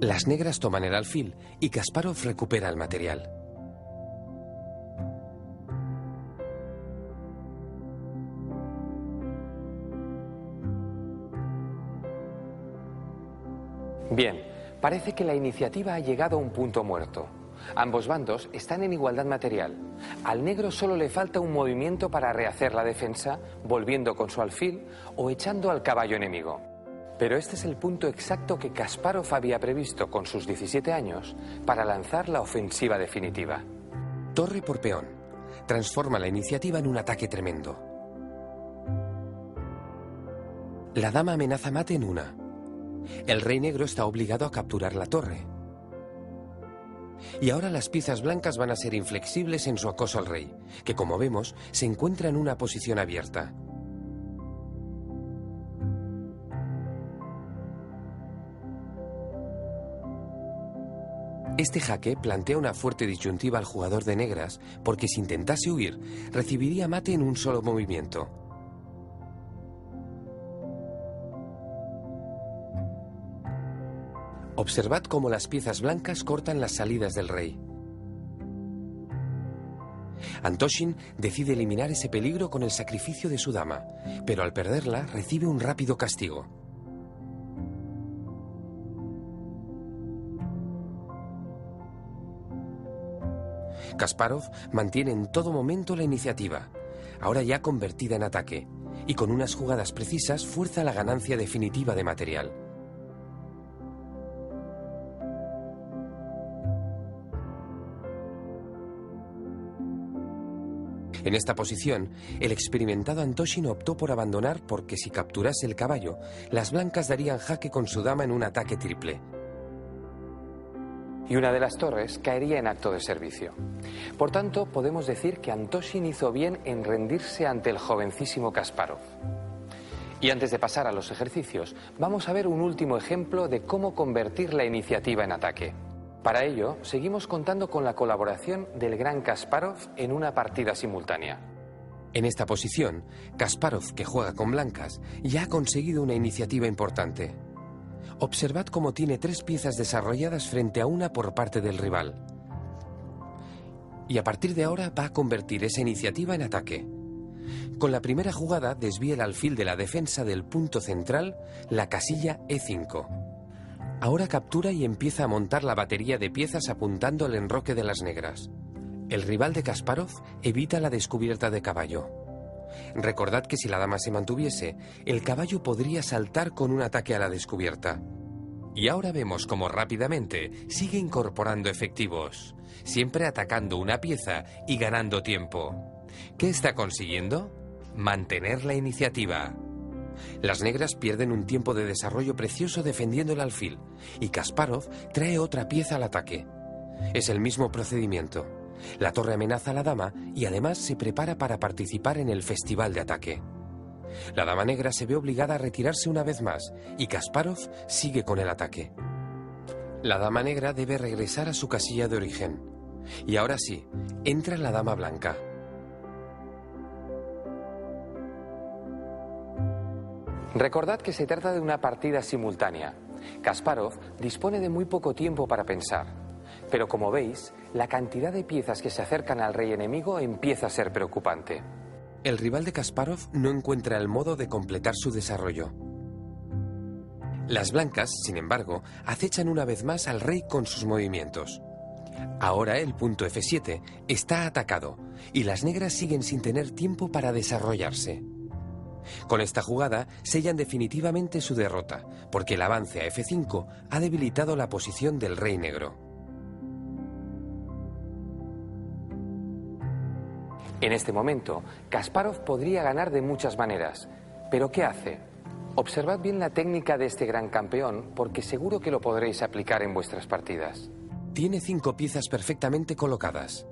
Las negras toman el alfil y Kasparov recupera el material. Bien, parece que la iniciativa ha llegado a un punto muerto. Ambos bandos están en igualdad material. Al negro solo le falta un movimiento para rehacer la defensa, volviendo con su alfil o echando al caballo enemigo. Pero este es el punto exacto que Kasparov había previsto con sus 17 años para lanzar la ofensiva definitiva. Torre por peón. Transforma la iniciativa en un ataque tremendo. La dama amenaza mate en una. El rey negro está obligado a capturar la torre. Y ahora las piezas blancas van a ser inflexibles en su acoso al rey, que como vemos se encuentra en una posición abierta. Este jaque plantea una fuerte disyuntiva al jugador de negras, porque si intentase huir, recibiría mate en un solo movimiento. Observad cómo las piezas blancas cortan las salidas del rey. Antóshin decide eliminar ese peligro con el sacrificio de su dama, pero al perderla recibe un rápido castigo. Kasparov mantiene en todo momento la iniciativa, ahora ya convertida en ataque, y con unas jugadas precisas fuerza la ganancia definitiva de material. En esta posición, el experimentado Antóshin optó por abandonar porque si capturase el caballo, las blancas darían jaque con su dama en un ataque triple. Y una de las torres caería en acto de servicio. Por tanto, podemos decir que Antóshin hizo bien en rendirse ante el jovencísimo Kasparov. Y antes de pasar a los ejercicios, vamos a ver un último ejemplo de cómo convertir la iniciativa en ataque. Para ello, seguimos contando con la colaboración del gran Kasparov en una partida simultánea. En esta posición, Kasparov, que juega con blancas, ya ha conseguido una iniciativa importante. Observad cómo tiene 3 piezas desarrolladas frente a una por parte del rival. Y a partir de ahora va a convertir esa iniciativa en ataque. Con la primera jugada desvía el alfil de la defensa del punto central, la casilla E5. Ahora captura y empieza a montar la batería de piezas apuntando al enroque de las negras. El rival de Kasparov evita la descubierta de caballo. Recordad que si la dama se mantuviese, el caballo podría saltar con un ataque a la descubierta. Y ahora vemos cómo rápidamente sigue incorporando efectivos, siempre atacando una pieza y ganando tiempo. ¿Qué está consiguiendo? Mantener la iniciativa. Las negras pierden un tiempo de desarrollo precioso defendiendo el alfil, y Kasparov trae otra pieza al ataque. Es el mismo procedimiento. La torre amenaza a la dama y además se prepara para participar en el festival de ataque. La dama negra se ve obligada a retirarse una vez más y Kasparov sigue con el ataque. La dama negra debe regresar a su casilla de origen. Y ahora sí, entra la dama blanca. Recordad que se trata de una partida simultánea. Kasparov dispone de muy poco tiempo para pensar. Pero como veis, la cantidad de piezas que se acercan al rey enemigo empieza a ser preocupante. El rival de Kasparov no encuentra el modo de completar su desarrollo. Las blancas, sin embargo, acechan una vez más al rey con sus movimientos. Ahora el punto F7 está atacado y las negras siguen sin tener tiempo para desarrollarse. Con esta jugada sellan definitivamente su derrota, porque el avance a F5 ha debilitado la posición del rey negro. En este momento, Kasparov podría ganar de muchas maneras. ¿Pero qué hace? Observad bien la técnica de este gran campeón, porque seguro que lo podréis aplicar en vuestras partidas. Tiene 5 piezas perfectamente colocadas.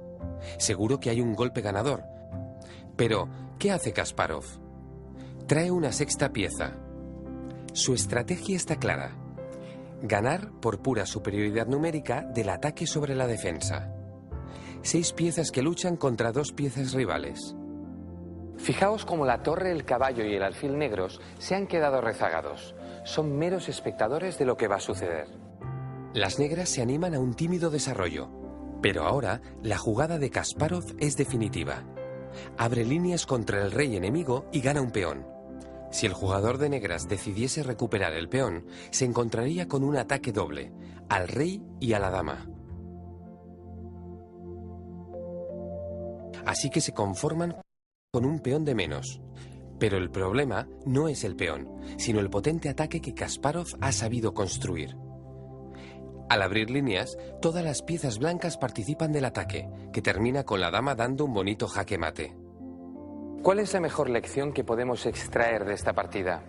Seguro que hay un golpe ganador. Pero, ¿qué hace Kasparov? Trae una sexta pieza. Su estrategia está clara. Ganar por pura superioridad numérica del ataque sobre la defensa. 6 piezas que luchan contra 2 piezas rivales. Fijaos cómo la torre, el caballo y el alfil negros se han quedado rezagados. Son meros espectadores de lo que va a suceder. Las negras se animan a un tímido desarrollo, pero ahora la jugada de Kasparov es definitiva. Abre líneas contra el rey enemigo y gana un peón. Si el jugador de negras decidiese recuperar el peón, se encontraría con un ataque doble, al rey y a la dama. Así que se conforman con un peón de menos. Pero el problema no es el peón, sino el potente ataque que Kasparov ha sabido construir. Al abrir líneas, todas las piezas blancas participan del ataque, que termina con la dama dando un bonito jaque mate. ¿Cuál es la mejor lección que podemos extraer de esta partida?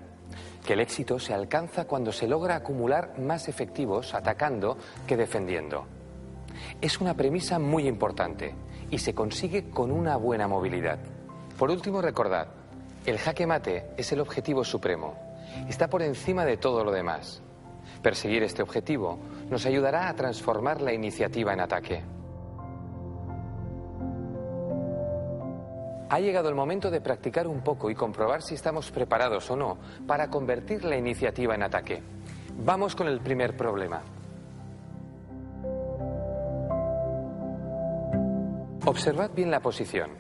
que el éxito se alcanza cuando se logra acumular más efectivos atacando que defendiendo. Es una premisa muy importante y se consigue con una buena movilidad. Por último, recordad, el jaque mate es el objetivo supremo. Está por encima de todo lo demás. Perseguir este objetivo nos ayudará a transformar la iniciativa en ataque. Ha llegado el momento de practicar un poco y comprobar si estamos preparados o no para convertir la iniciativa en ataque. Vamos con el primer problema. Observad bien la posición.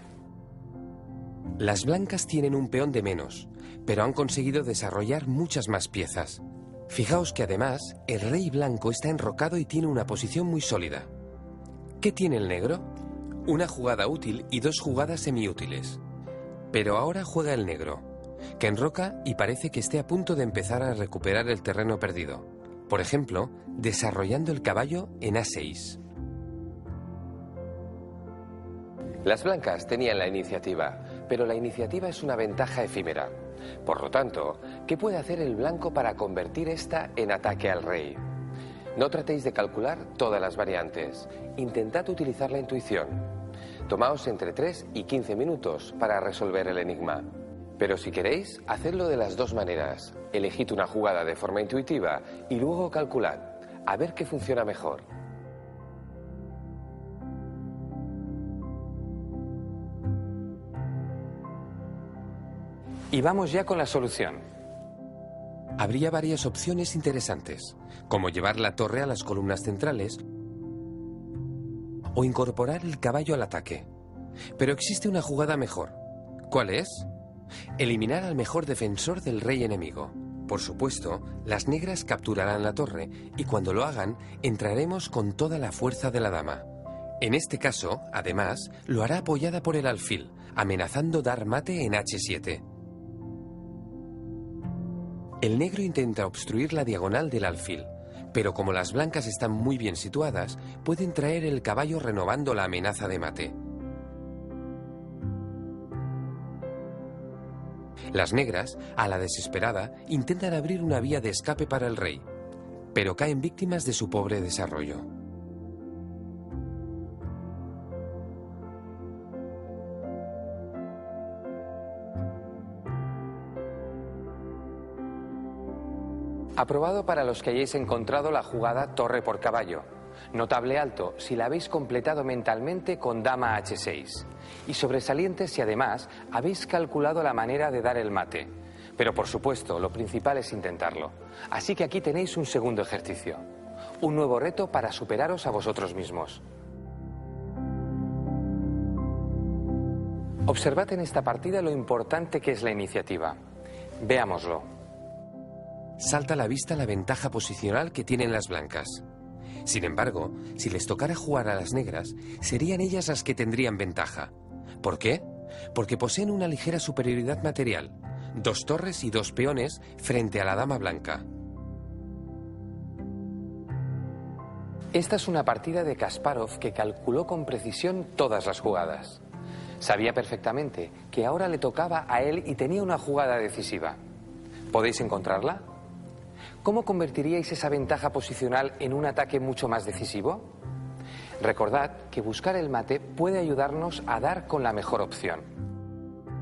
Las blancas tienen un peón de menos, pero han conseguido desarrollar muchas más piezas. Fijaos que además el rey blanco está enrocado y tiene una posición muy sólida. ¿Qué tiene el negro? Una jugada útil y dos jugadas semiútiles. Pero ahora juega el negro, que enroca y parece que esté a punto de empezar a recuperar el terreno perdido. Por ejemplo, desarrollando el caballo en A6. Las blancas tenían la iniciativa, pero la iniciativa es una ventaja efímera. Por lo tanto, ¿qué puede hacer el blanco para convertir esta en ataque al rey? No tratéis de calcular todas las variantes. Intentad utilizar la intuición. Tomaos entre 3 y 15 minutos para resolver el enigma. Pero si queréis, hacedlo de las dos maneras. Elegid una jugada de forma intuitiva y luego calculad, a ver qué funciona mejor. Y vamos ya con la solución. Habría varias opciones interesantes, como llevar la torre a las columnas centrales o incorporar el caballo al ataque. Pero existe una jugada mejor. ¿Cuál es? Eliminar al mejor defensor del rey enemigo. Por supuesto, las negras capturarán la torre y cuando lo hagan, entraremos con toda la fuerza de la dama. En este caso, además, lo hará apoyada por el alfil, amenazando dar mate en H7. El negro intenta obstruir la diagonal del alfil, pero como las blancas están muy bien situadas, pueden traer el caballo renovando la amenaza de mate. Las negras, a la desesperada, intentan abrir una vía de escape para el rey, pero caen víctimas de su pobre desarrollo. Aprobado para los que hayáis encontrado la jugada torre por caballo. Notable alto si la habéis completado mentalmente con dama H6. Y sobresaliente si además habéis calculado la manera de dar el mate. Pero por supuesto, lo principal es intentarlo. Así que aquí tenéis un segundo ejercicio. Un nuevo reto para superaros a vosotros mismos. Observad en esta partida lo importante que es la iniciativa. Veámoslo. Salta a la vista la ventaja posicional que tienen las blancas. Sin embargo, si les tocara jugar a las negras, serían ellas las que tendrían ventaja. ¿Por qué? Porque poseen una ligera superioridad material, 2 torres y 2 peones frente a la dama blanca. Esta es una partida de Kasparov que calculó con precisión todas las jugadas. Sabía perfectamente que ahora le tocaba a él y tenía una jugada decisiva. ¿Podéis encontrarla? ¿Cómo convertiríais esa ventaja posicional en un ataque mucho más decisivo? Recordad que buscar el mate puede ayudarnos a dar con la mejor opción.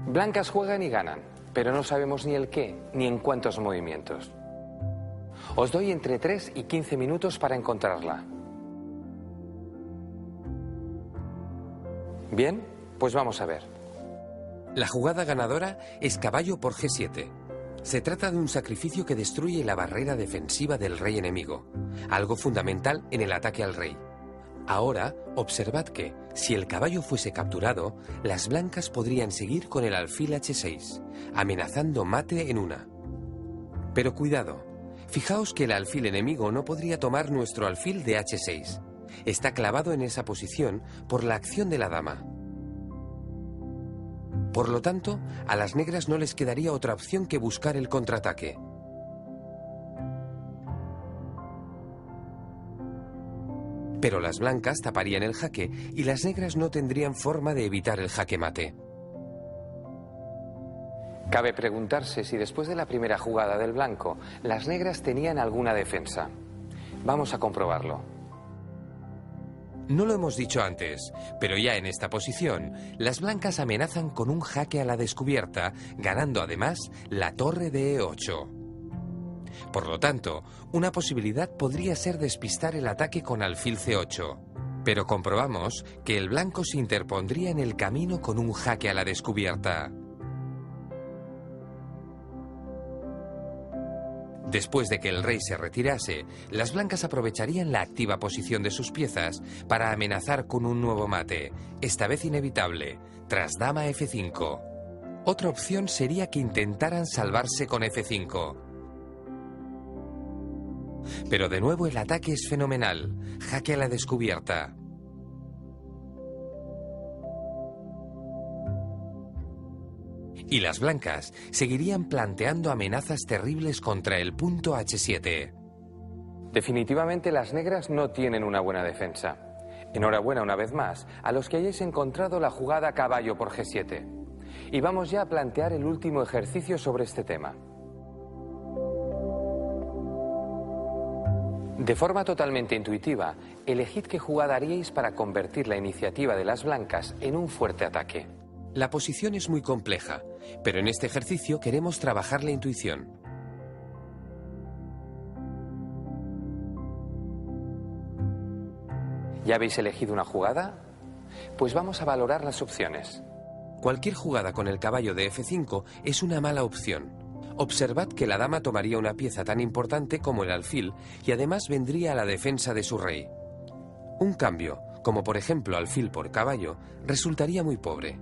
Blancas juegan y ganan, pero no sabemos ni el qué ni en cuántos movimientos. Os doy entre 3 y 15 minutos para encontrarla. Bien, pues vamos a ver. La jugada ganadora es caballo por G7. Se trata de un sacrificio que destruye la barrera defensiva del rey enemigo, algo fundamental en el ataque al rey. Ahora, observad que, si el caballo fuese capturado, las blancas podrían seguir con el alfil H6, amenazando mate en una. Pero cuidado, fijaos que el alfil enemigo no podría tomar nuestro alfil de H6. Está clavado en esa posición por la acción de la dama. Por lo tanto, a las negras no les quedaría otra opción que buscar el contraataque. Pero las blancas taparían el jaque y las negras no tendrían forma de evitar el jaque mate. Cabe preguntarse si después de la primera jugada del blanco, las negras tenían alguna defensa. Vamos a comprobarlo. No lo hemos dicho antes, pero ya en esta posición, las blancas amenazan con un jaque a la descubierta, ganando además la torre de E8. Por lo tanto, una posibilidad podría ser despistar el ataque con alfil C8. Pero comprobamos que el blanco se interpondría en el camino con un jaque a la descubierta. Después de que el rey se retirase, las blancas aprovecharían la activa posición de sus piezas para amenazar con un nuevo mate, esta vez inevitable, tras dama F5. Otra opción sería que intentaran salvarse con F5. Pero de nuevo el ataque es fenomenal, jaque a la descubierta. Y las blancas seguirían planteando amenazas terribles contra el punto H7. Definitivamente las negras no tienen una buena defensa. Enhorabuena una vez más a los que hayáis encontrado la jugada caballo por G7. Y vamos ya a plantear el último ejercicio sobre este tema. De forma totalmente intuitiva, elegid qué jugada haríais para convertir la iniciativa de las blancas en un fuerte ataque. La posición es muy compleja, pero en este ejercicio queremos trabajar la intuición. ¿Ya habéis elegido una jugada? Pues vamos a valorar las opciones. Cualquier jugada con el caballo de F5 es una mala opción. Observad que la dama tomaría una pieza tan importante como el alfil y además vendría a la defensa de su rey. Un cambio, como por ejemplo alfil por caballo, resultaría muy pobre.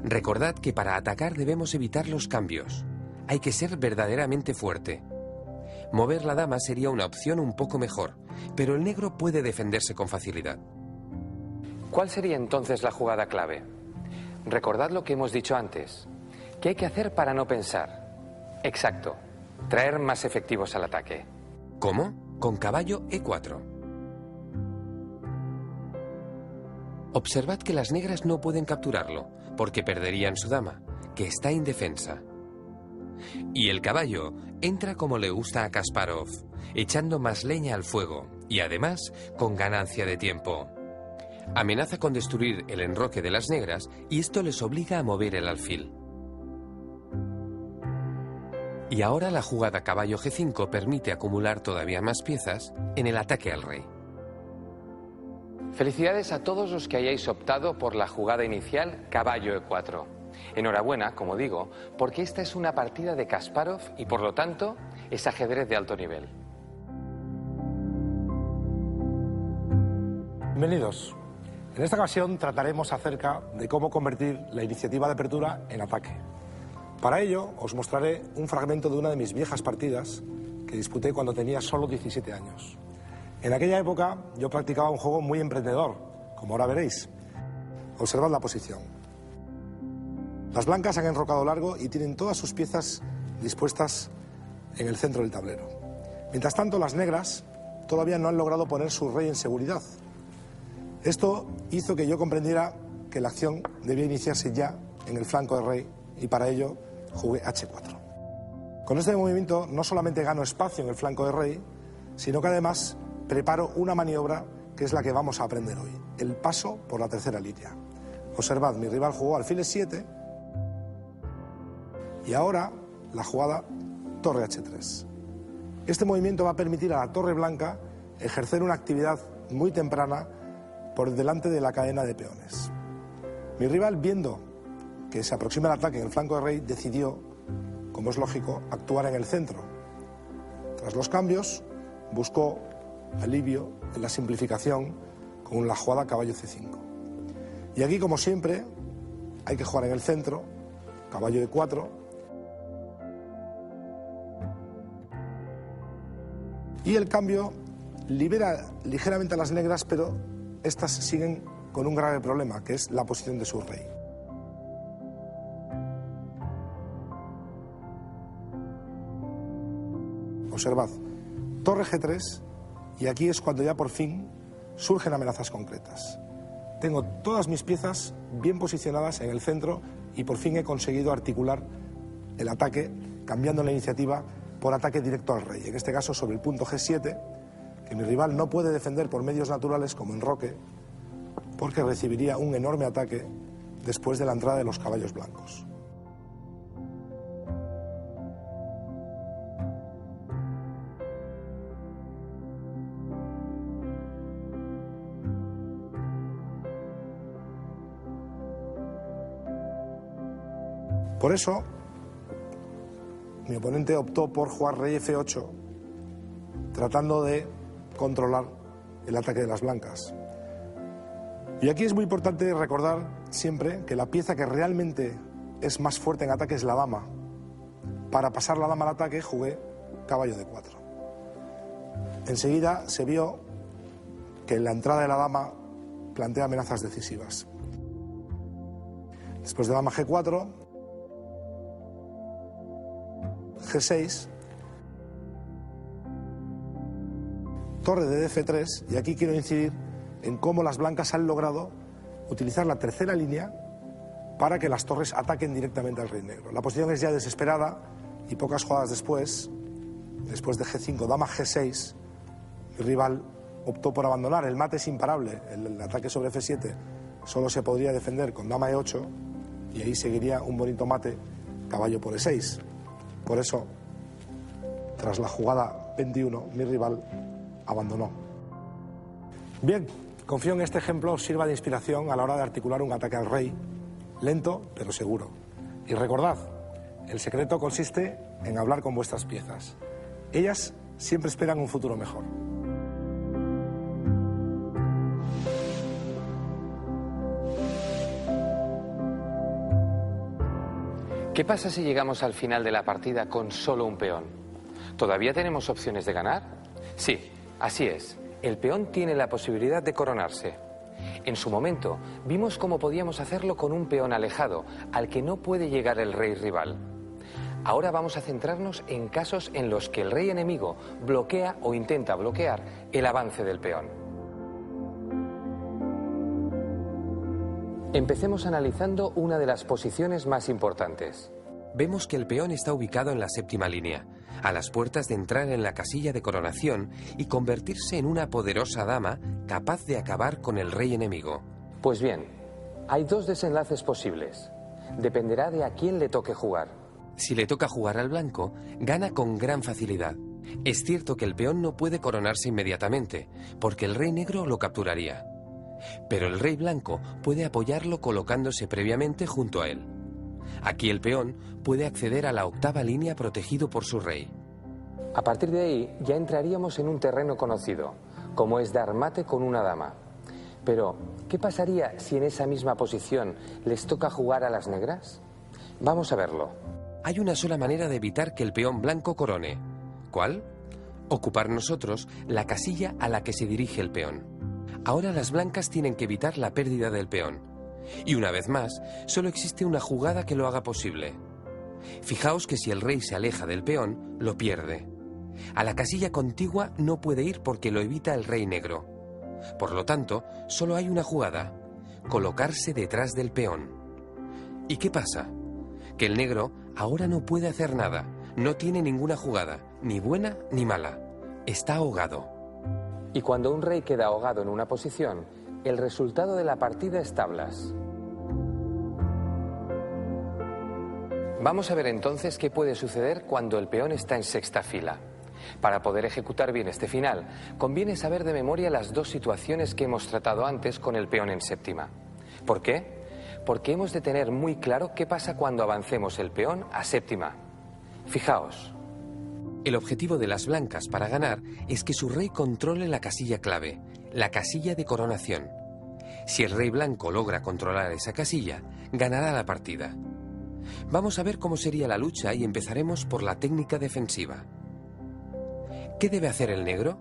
Recordad que para atacar debemos evitar los cambios. Hay que ser verdaderamente fuerte. Mover la dama sería una opción un poco mejor, pero el negro puede defenderse con facilidad. ¿Cuál sería entonces la jugada clave? Recordad lo que hemos dicho antes. ¿Qué hay que hacer para no pensar? Exacto, traer más efectivos al ataque. ¿Cómo? Con caballo E4. Observad que las negras no pueden capturarlo, porque perderían su dama, que está indefensa. Y el caballo entra como le gusta a Kasparov, echando más leña al fuego, y además con ganancia de tiempo. Amenaza con destruir el enroque de las negras, y esto les obliga a mover el alfil. Y ahora la jugada caballo G5 permite acumular todavía más piezas en el ataque al rey. Felicidades a todos los que hayáis optado por la jugada inicial caballo E4. Enhorabuena, como digo, porque esta es una partida de Kasparov y por lo tanto es ajedrez de alto nivel. Bienvenidos. En esta ocasión trataremos acerca de cómo convertir la iniciativa de apertura en ataque. Para ello os mostraré un fragmento de una de mis viejas partidas que disputé cuando tenía solo 17 años. En aquella época yo practicaba un juego muy emprendedor, como ahora veréis. Observad la posición. Las blancas han enrocado largo y tienen todas sus piezas dispuestas en el centro del tablero. Mientras tanto, las negras todavía no han logrado poner su rey en seguridad. Esto hizo que yo comprendiera que la acción debía iniciarse ya en el flanco del rey y para ello jugué H4. Con este movimiento no solamente gano espacio en el flanco del rey, sino que además preparo una maniobra que es la que vamos a aprender hoy, el paso por la tercera línea. Observad, mi rival jugó alfil E7 y ahora la jugada torre H3. Este movimiento va a permitir a la torre blanca ejercer una actividad muy temprana por delante de la cadena de peones. Mi rival, viendo que se aproxima el ataque en el flanco del rey, decidió, como es lógico, actuar en el centro. Tras los cambios, buscó alivio en la simplificación con la jugada caballo C5. Y aquí, como siempre, hay que jugar en el centro, caballo E4. Y el cambio libera ligeramente a las negras, pero estas siguen con un grave problema, que es la posición de su rey. Observad, torre G3, y aquí es cuando ya por fin surgen amenazas concretas. Tengo todas mis piezas bien posicionadas en el centro y por fin he conseguido articular el ataque, cambiando la iniciativa por ataque directo al rey, en este caso sobre el punto G7, que mi rival no puede defender por medios naturales como enroque, porque recibiría un enorme ataque después de la entrada de los caballos blancos. Por eso, mi oponente optó por jugar rey F8, tratando de controlar el ataque de las blancas. Y aquí es muy importante recordar siempre que la pieza que realmente es más fuerte en ataque es la dama. Para pasar la dama al ataque jugué caballo D4. Enseguida se vio que la entrada de la dama plantea amenazas decisivas. Después de dama G4, G6, torre de F3, y aquí quiero incidir en cómo las blancas han logrado utilizar la tercera línea para que las torres ataquen directamente al rey negro. La posición es ya desesperada y pocas jugadas después de G5, dama G6, mi rival optó por abandonar. El mate es imparable, el ataque sobre F7 solo se podría defender con dama E8 y ahí seguiría un bonito mate, caballo por E6. Por eso, tras la jugada 21, mi rival abandonó. Bien, confío en este ejemplo os sirva de inspiración a la hora de articular un ataque al rey, lento pero seguro. Y recordad, el secreto consiste en hablar con vuestras piezas. Ellas siempre esperan un futuro mejor. ¿Qué pasa si llegamos al final de la partida con solo un peón? ¿Todavía tenemos opciones de ganar? Sí, así es. El peón tiene la posibilidad de coronarse. En su momento, vimos cómo podíamos hacerlo con un peón alejado, al que no puede llegar el rey rival. Ahora vamos a centrarnos en casos en los que el rey enemigo bloquea o intenta bloquear el avance del peón. Empecemos analizando una de las posiciones más importantes. Vemos que el peón está ubicado en la séptima línea, a las puertas de entrar en la casilla de coronación y convertirse en una poderosa dama capaz de acabar con el rey enemigo. Pues bien, hay dos desenlaces posibles. Dependerá de a quién le toque jugar. Si le toca jugar al blanco, gana con gran facilidad. Es cierto que el peón no puede coronarse inmediatamente, porque el rey negro lo capturaría. Pero el rey blanco puede apoyarlo colocándose previamente junto a él. Aquí el peón puede acceder a la octava línea protegido por su rey. A partir de ahí ya entraríamos en un terreno conocido, como es dar mate con una dama. Pero, ¿qué pasaría si en esa misma posición les toca jugar a las negras? Vamos a verlo. Hay una sola manera de evitar que el peón blanco corone. ¿Cuál? Ocupar nosotros la casilla a la que se dirige el peón. Ahora las blancas tienen que evitar la pérdida del peón. Y una vez más, solo existe una jugada que lo haga posible. Fijaos que si el rey se aleja del peón, lo pierde. A la casilla contigua no puede ir porque lo evita el rey negro. Por lo tanto, solo hay una jugada: colocarse detrás del peón. ¿Y qué pasa? Que el negro ahora no puede hacer nada, no tiene ninguna jugada, ni buena ni mala. Está ahogado. Y cuando un rey queda ahogado en una posición, el resultado de la partida es tablas. Vamos a ver entonces qué puede suceder cuando el peón está en sexta fila. Para poder ejecutar bien este final, conviene saber de memoria las dos situaciones que hemos tratado antes con el peón en séptima. ¿Por qué? Porque hemos de tener muy claro qué pasa cuando avancemos el peón a séptima. Fijaos. El objetivo de las blancas para ganar es que su rey controle la casilla clave, la casilla de coronación. Si el rey blanco logra controlar esa casilla, ganará la partida. Vamos a ver cómo sería la lucha y empezaremos por la técnica defensiva. ¿Qué debe hacer el negro?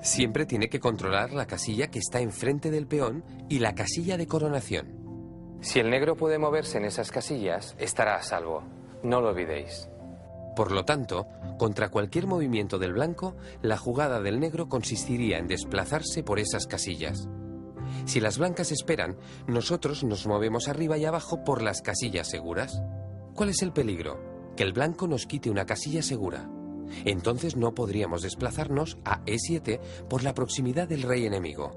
Siempre tiene que controlar la casilla que está enfrente del peón y la casilla de coronación. Si el negro puede moverse en esas casillas, estará a salvo. No lo olvidéis. Por lo tanto, contra cualquier movimiento del blanco, la jugada del negro consistiría en desplazarse por esas casillas. Si las blancas esperan, nosotros nos movemos arriba y abajo por las casillas seguras. ¿Cuál es el peligro? que el blanco nos quite una casilla segura. Entonces no podríamos desplazarnos a E7 por la proximidad del rey enemigo.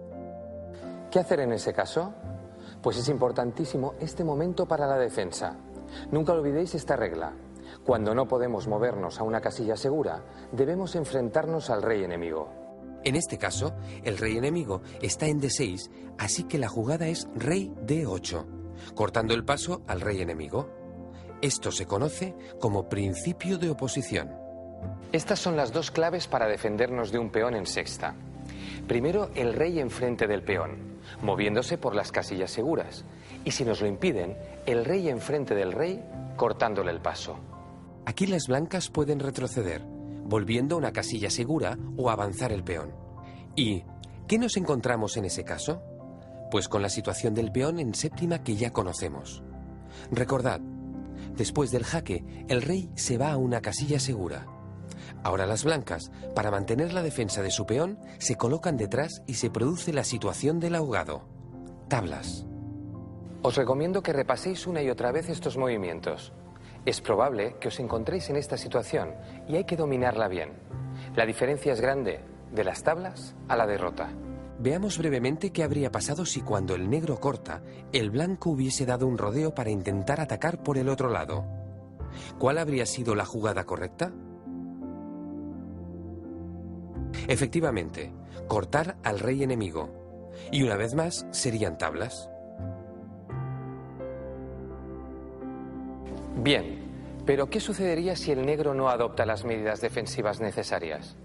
¿Qué hacer en ese caso? Pues es importantísimo este momento para la defensa. Nunca olvidéis esta regla. Cuando no podemos movernos a una casilla segura, debemos enfrentarnos al rey enemigo. En este caso, el rey enemigo está en D6, así que la jugada es rey D8, cortando el paso al rey enemigo. Esto se conoce como principio de oposición. Estas son las dos claves para defendernos de un peón en sexta. Primero, el rey enfrente del peón, moviéndose por las casillas seguras. Y si nos lo impiden, el rey enfrente del rey, cortándole el paso. Aquí las blancas pueden retroceder, volviendo a una casilla segura o avanzar el peón. ¿Y qué nos encontramos en ese caso? Pues con la situación del peón en séptima que ya conocemos. Recordad, después del jaque, el rey se va a una casilla segura. Ahora las blancas, para mantener la defensa de su peón, se colocan detrás y se produce la situación del ahogado. Tablas. Os recomiendo que repaséis una y otra vez estos movimientos. Es probable que os encontréis en esta situación y hay que dominarla bien. La diferencia es grande, de las tablas a la derrota. Veamos brevemente qué habría pasado si cuando el negro corta, el blanco hubiese dado un rodeo para intentar atacar por el otro lado. ¿Cuál habría sido la jugada correcta? Efectivamente, cortar al rey enemigo. Y una vez más, serían tablas. Bien, pero ¿qué sucedería si el negro no adopta las medidas defensivas necesarias?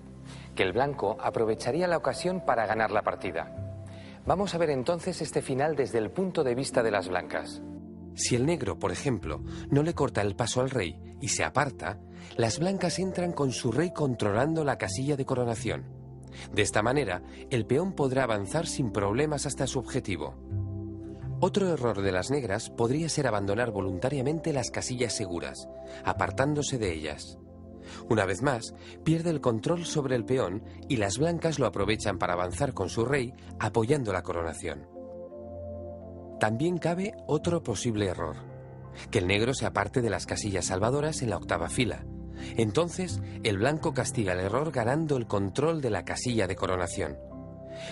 Que el blanco aprovecharía la ocasión para ganar la partida. Vamos a ver entonces este final desde el punto de vista de las blancas. Si el negro, por ejemplo, no le corta el paso al rey y se aparta, las blancas entran con su rey controlando la casilla de coronación. De esta manera, el peón podrá avanzar sin problemas hasta su objetivo. Otro error de las negras podría ser abandonar voluntariamente las casillas seguras, apartándose de ellas. Una vez más, pierde el control sobre el peón y las blancas lo aprovechan para avanzar con su rey, apoyando la coronación. También cabe otro posible error: que el negro se aparte de las casillas salvadoras en la octava fila. Entonces, el blanco castiga el error ganando el control de la casilla de coronación.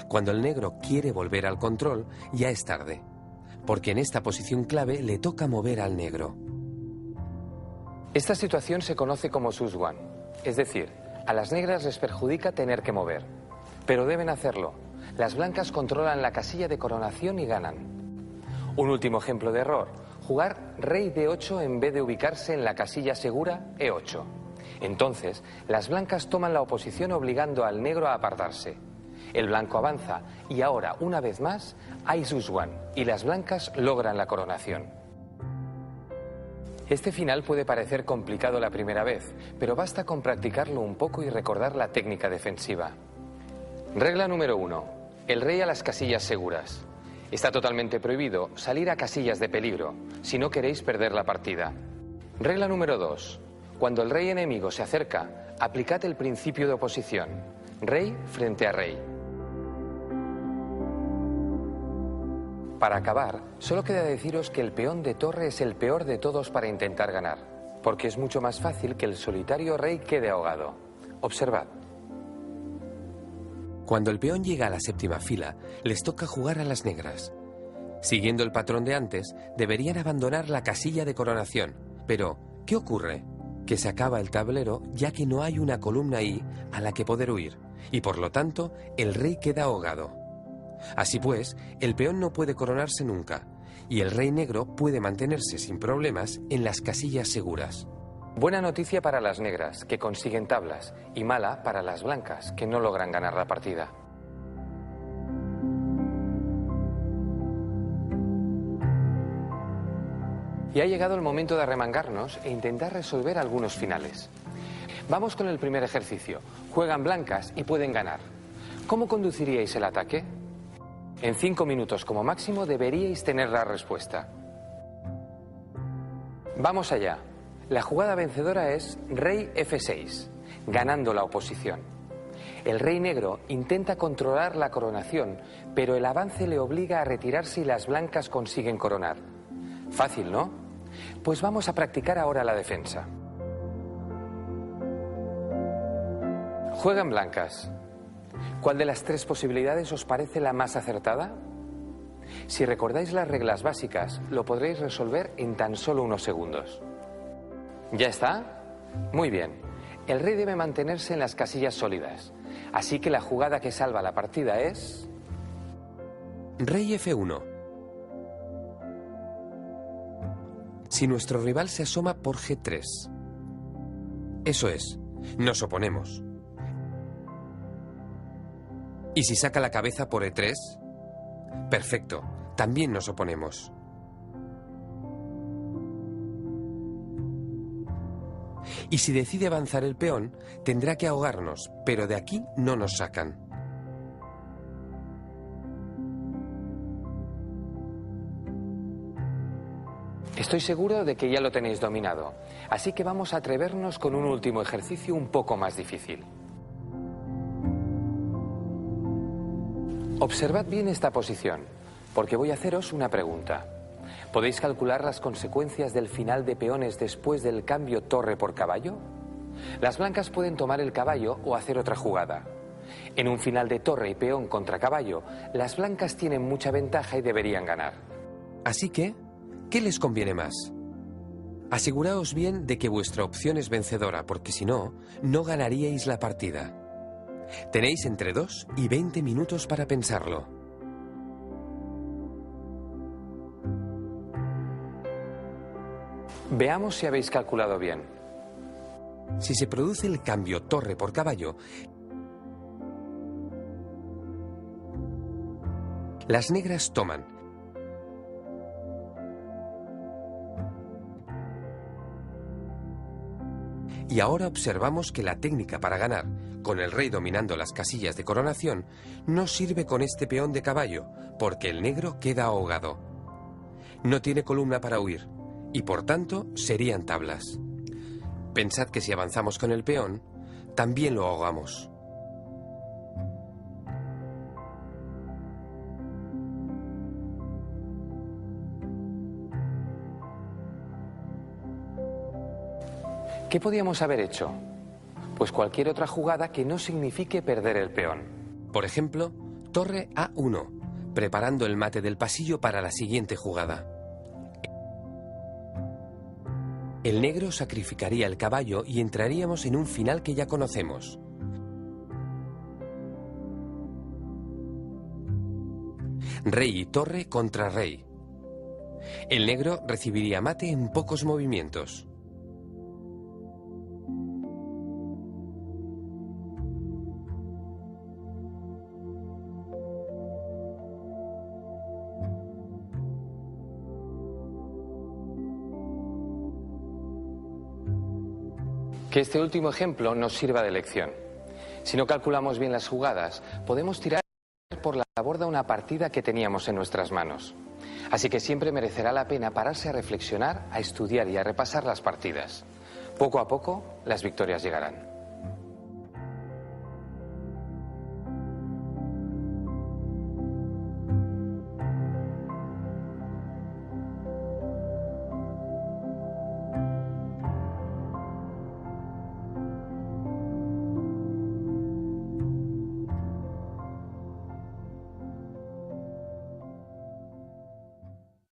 Cuando el negro quiere volver al control, ya es tarde, porque en esta posición clave le toca mover al negro. Esta situación se conoce como sus-one, es decir, a las negras les perjudica tener que mover. Pero deben hacerlo. Las blancas controlan la casilla de coronación y ganan. Un último ejemplo de error: jugar rey D8 en vez de ubicarse en la casilla segura E8. Entonces, las blancas toman la oposición obligando al negro a apartarse. El blanco avanza y ahora, una vez más, hay sus-one y las blancas logran la coronación. Este final puede parecer complicado la primera vez, pero basta con practicarlo un poco y recordar la técnica defensiva. Regla número 1. El rey a las casillas seguras. Está totalmente prohibido salir a casillas de peligro, si no queréis perder la partida. Regla número 2. Cuando el rey enemigo se acerca, aplicad el principio de oposición. Rey frente a rey. Para acabar, solo queda deciros que el peón de torre es el peor de todos para intentar ganar, porque es mucho más fácil que el solitario rey quede ahogado. Observad. Cuando el peón llega a la séptima fila, les toca jugar a las negras. Siguiendo el patrón de antes, deberían abandonar la casilla de coronación. Pero, ¿qué ocurre? Que se acaba el tablero ya que no hay una columna I a la que poder huir, y por lo tanto, el rey queda ahogado. Así pues, el peón no puede coronarse nunca, y el rey negro puede mantenerse sin problemas en las casillas seguras. Buena noticia para las negras, que consiguen tablas, y mala para las blancas, que no logran ganar la partida. Y ha llegado el momento de arremangarnos e intentar resolver algunos finales. Vamos con el primer ejercicio. Juegan blancas y pueden ganar. ¿Cómo conduciríais el ataque? En 5 minutos como máximo deberíais tener la respuesta. Vamos allá. La jugada vencedora es rey F6, ganando la oposición. El rey negro intenta controlar la coronación, pero el avance le obliga a retirarse y las blancas consiguen coronar. Fácil, ¿no? Pues vamos a practicar ahora la defensa. Juegan blancas. ¿Cuál de las tres posibilidades os parece la más acertada? Si recordáis las reglas básicas, lo podréis resolver en tan solo unos segundos. ¿Ya está? Muy bien. El rey debe mantenerse en las casillas sólidas. Así que la jugada que salva la partida es... Rey F1. Si nuestro rival se asoma por G3. Eso es, nos oponemos. ¿Y si saca la cabeza por E3? Perfecto, también nos oponemos. Y si decide avanzar el peón, tendrá que ahogarnos, pero de aquí no nos sacan. Estoy seguro de que ya lo tenéis dominado, así que vamos a atrevernos con un último ejercicio un poco más difícil. Observad bien esta posición, porque voy a haceros una pregunta. ¿Podéis calcular las consecuencias del final de peones después del cambio torre por caballo? Las blancas pueden tomar el caballo o hacer otra jugada. En un final de torre y peón contra caballo, las blancas tienen mucha ventaja y deberían ganar. Así que, ¿qué les conviene más? Aseguraos bien de que vuestra opción es vencedora, porque si no, no ganaríais la partida. Tenéis entre 2 y 20 minutos para pensarlo. Veamos si habéis calculado bien. Si se produce el cambio torre por caballo, las negras toman. Y ahora observamos que la técnica para ganar, con el rey dominando las casillas de coronación, no sirve con este peón de caballo, porque el negro queda ahogado. No tiene columna para huir, y por tanto serían tablas. Pensad que si avanzamos con el peón, también lo ahogamos. ¿Qué podíamos haber hecho? Pues cualquier otra jugada que no signifique perder el peón. Por ejemplo, torre A1, preparando el mate del pasillo para la siguiente jugada. El negro sacrificaría el caballo y entraríamos en un final que ya conocemos. Rey y torre contra rey. El negro recibiría mate en pocos movimientos. Que este último ejemplo nos sirva de lección. Si no calculamos bien las jugadas, podemos tirar por la borda una partida que teníamos en nuestras manos. Así que siempre merecerá la pena pararse a reflexionar, a estudiar y a repasar las partidas. Poco a poco, las victorias llegarán.